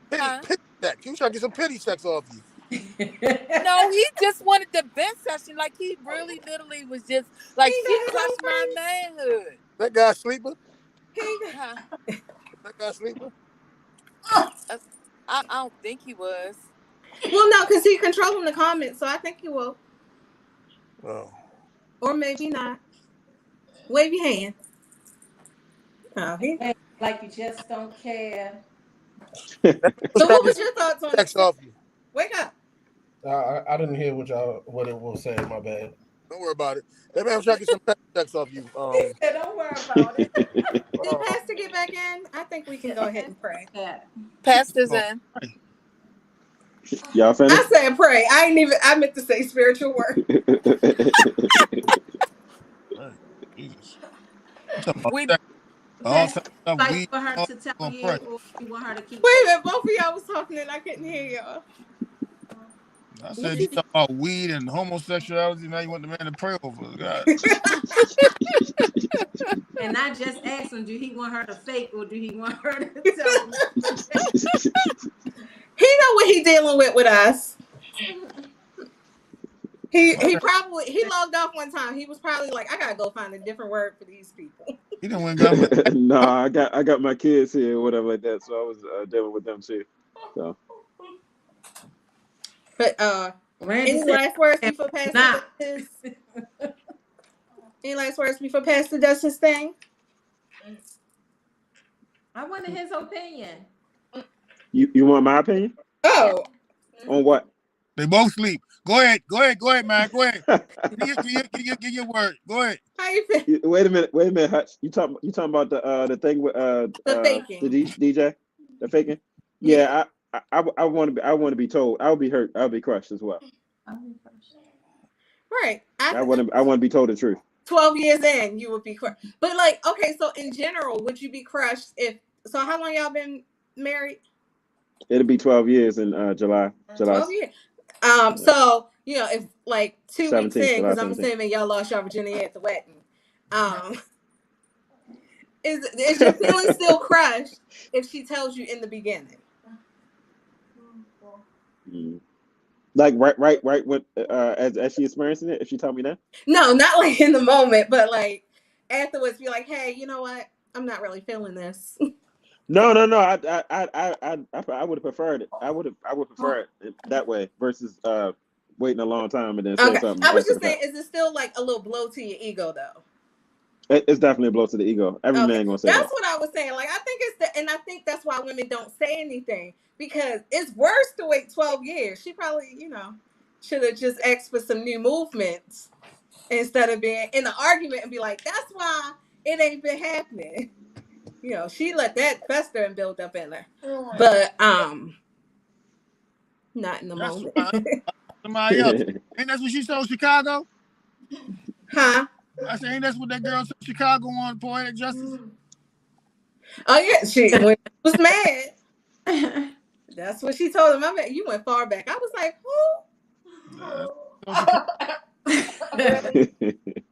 pity Huh? sex. He was trying to get some pity sex off you. No, he just wanted the bench session. Like he really, literally was just like, He she got his crushed own my friends. manhood. That guy sleeper. Huh? That guy sleeper. I don't think he was. Well, no, because he controlling the comments, so I think he will. Oh. Or maybe not. Wave your hand. Oh, he. Like you just don't care. So what was your thoughts on Sex it? off you. Wake up. I didn't hear what it was saying. My bad. Don't worry about it. That man was trying to get some pity sex off you. He said, don't worry about it. Did Pastor get back in? I think we can go ahead and pray. Pastor's in. Y'all finished? I said pray. I meant to say spiritual word. We Like for her to tell you, or you want her to keep. Wait a minute, both of y'all was talking and I couldn't hear y'all. I said you talking about weed and homosexuality. Now you want the man to pray over us, God. And I just asked him, do he want her to fake or do he want her to tell him? He know what he dealing with us. He logged off one time. He was probably like, I gotta go find a different word for these people. He done went and got No, I got my kids here or whatever like that, so I was dealing with them too. So. But any last words before Pastor does his? Any last words before Pastor does his thing? I wanted his opinion. You want my opinion? Oh. On what? They both sleep. Go ahead, man. Go ahead. Give your word. Go ahead. How you feel? Wait a minute, Hutch. You talking about the thing with the faking. the DJ, the faking? Yeah, I want to be told. I'll be hurt. I'll be crushed as well. Right. I want to be told the truth. 12 years in, you would be crushed. But like, okay, so in general, would you be crushed if? So how long y'all been married? It'll be 12 years in July. 12 years. So if like 2 weeks in, because I'm assuming y'all lost your virginity at the wedding. Is your feeling still crushed if she tells you in the beginning? Like right when as she experiencing it, if she told me that? No, not like in the moment, but like afterwards, be like, hey, you know what? I'm not really feeling this. No. I would have preferred it. I would prefer it that way versus waiting a long time and then saying something. I was just saying, is it still like a little blow to your ego though? It's definitely a blow to the ego. Every man gonna say that's that. what I was saying. Like I think that's why women don't say anything, because it's worse to wait 12 years. She probably, should have just asked for some new movements instead of being in the argument and be like, that's why it ain't been happening. She let that fester and build up in her. But not in the moment. Somebody else. Ain't that what she told Chicago? Huh? I said, ain't that what that girl said Chicago on Poetic Justice? Oh yeah, when she was mad. That's what she told him. I mean, you went far back. I was like, who?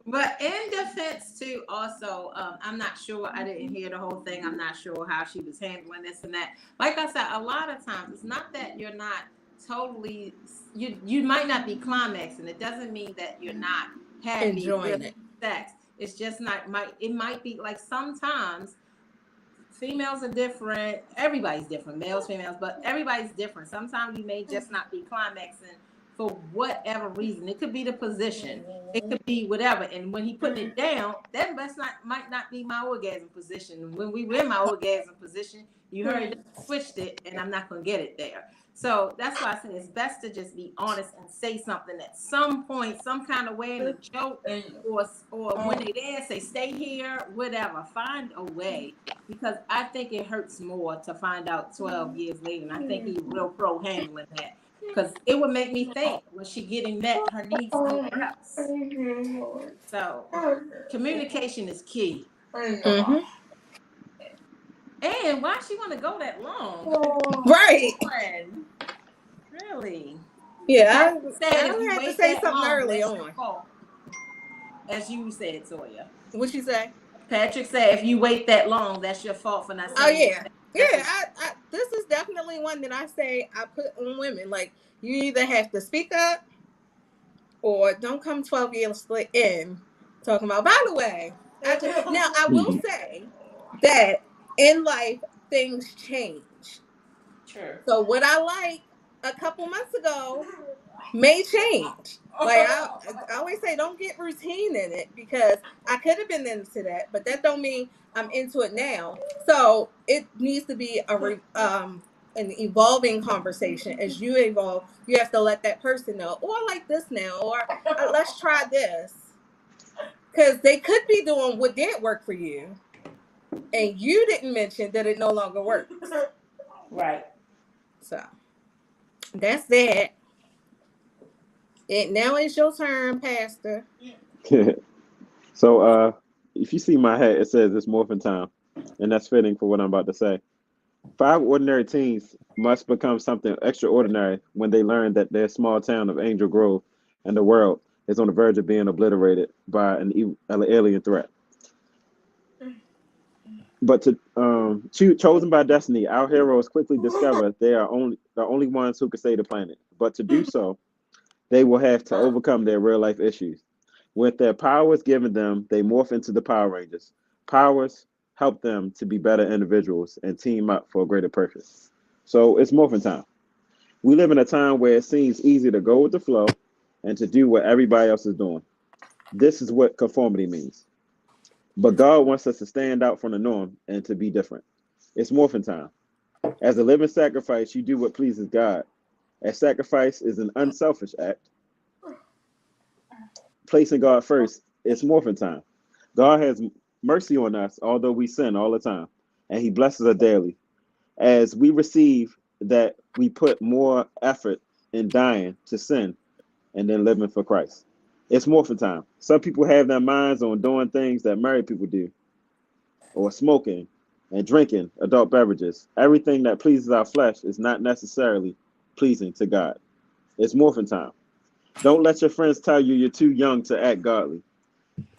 But in defense too, also, I'm not sure. I didn't hear the whole thing. I'm not sure how she was handling this and that. Like I said, a lot of times it's not that you're not totally. You might not be climaxing. It doesn't mean that you're not having enjoying it. Sex. It's just not. It might be like sometimes. Females are different. Everybody's different. Males, females, but everybody's different. Sometimes you may just not be climaxing for whatever reason. It could be the position, it could be whatever. And when he put it down, that might not be my orgasm position. When we were in my orgasm position, you heard that switched it, and I'm not gonna get it there. So that's why I say it's best to just be honest and say something at some point, some kind of way, in a joke, or when they're there, say stay here, whatever. Find a way, because I think it hurts more to find out 12 years later. And I think he's real pro handling that, because it would make me think, was she getting her needs somewhere else? So communication is key. Mm-hmm. And why she want to go that long? Right. Really? Yeah, I had to say something early on. As you said, Toya. What'd you say? Patrick said, if you wait that long, that's your fault for not saying. Oh yeah. I this is definitely one that I say I put on women. Like, you either have to speak up, or don't come 12 years in talking about. By the way, now I will say that in life things change. Sure. So what I like a couple months ago may change. Like I always say, don't get routine in it, because I could have been into that, but that don't mean I'm into it now. So it needs to be an evolving conversation. As you evolve, you have to let that person know, or I like this now, or let's try this, because they could be doing what did work for you, and you didn't mention that it no longer works. Right. So that's that. Now it's your turn, Pastor. So if you see my hat, it says it's morphin' time, and that's fitting for what I'm about to say. 5 ordinary teens must become something extraordinary when they learn that their small town of Angel Grove and the world is on the verge of being obliterated by an alien threat. But chosen by destiny, our heroes quickly discover they are the only ones who can save the planet. But to do so, they will have to overcome their real life issues. With their powers given them, they morph into the Power Rangers. Powers help them to be better individuals and team up for a greater purpose. So it's morphin' time. We live in a time where it seems easy to go with the flow and to do what everybody else is doing. This is what conformity means. But God wants us to stand out from the norm and to be different. It's morphin' time. As a living sacrifice, you do what pleases God. As sacrifice is an unselfish act, placing God first, it's morphin' time. God has mercy on us, although we sin all the time, and he blesses us daily. As we receive that, we put more effort in dying to sin and then living for Christ. It's morphin' time. Some people have their minds on doing things that married people do, or smoking and drinking adult beverages. Everything that pleases our flesh is not necessarily pleasing to God. It's morphin' time. Don't let your friends tell you you're too young to act godly,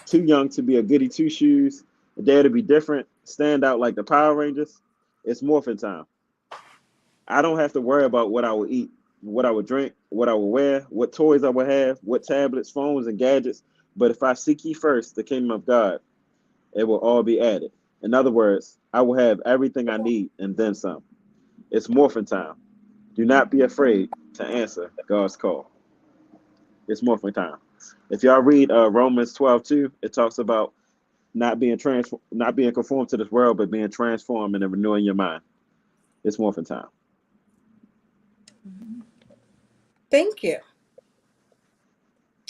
too young to be a goody two shoes, dare to be different, stand out like the Power Rangers. It's morphin' time. I don't have to worry about what I will eat, what I would drink, what I will wear, what toys I will have, what tablets, phones, and gadgets. But if I seek ye first the kingdom of God, it will all be added. In other words, I will have everything I need and then some. It's morphin' time. Do not be afraid to answer God's call. It's morphin' time. If y'all read Romans 12:2, it talks about not being conformed to this world, but being transformed and renewing your mind. It's morphin' time. Thank you.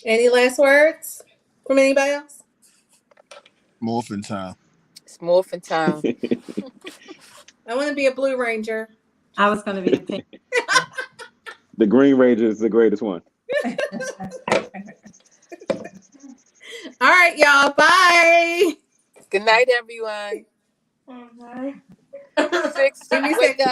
Any last words from anybody else? Morphin' time. It's morphin' time. I want to be a Blue Ranger. I was going to be the pink. The Green Ranger is the greatest one. All right, y'all. Bye. Good night, everyone. 6. Wake up.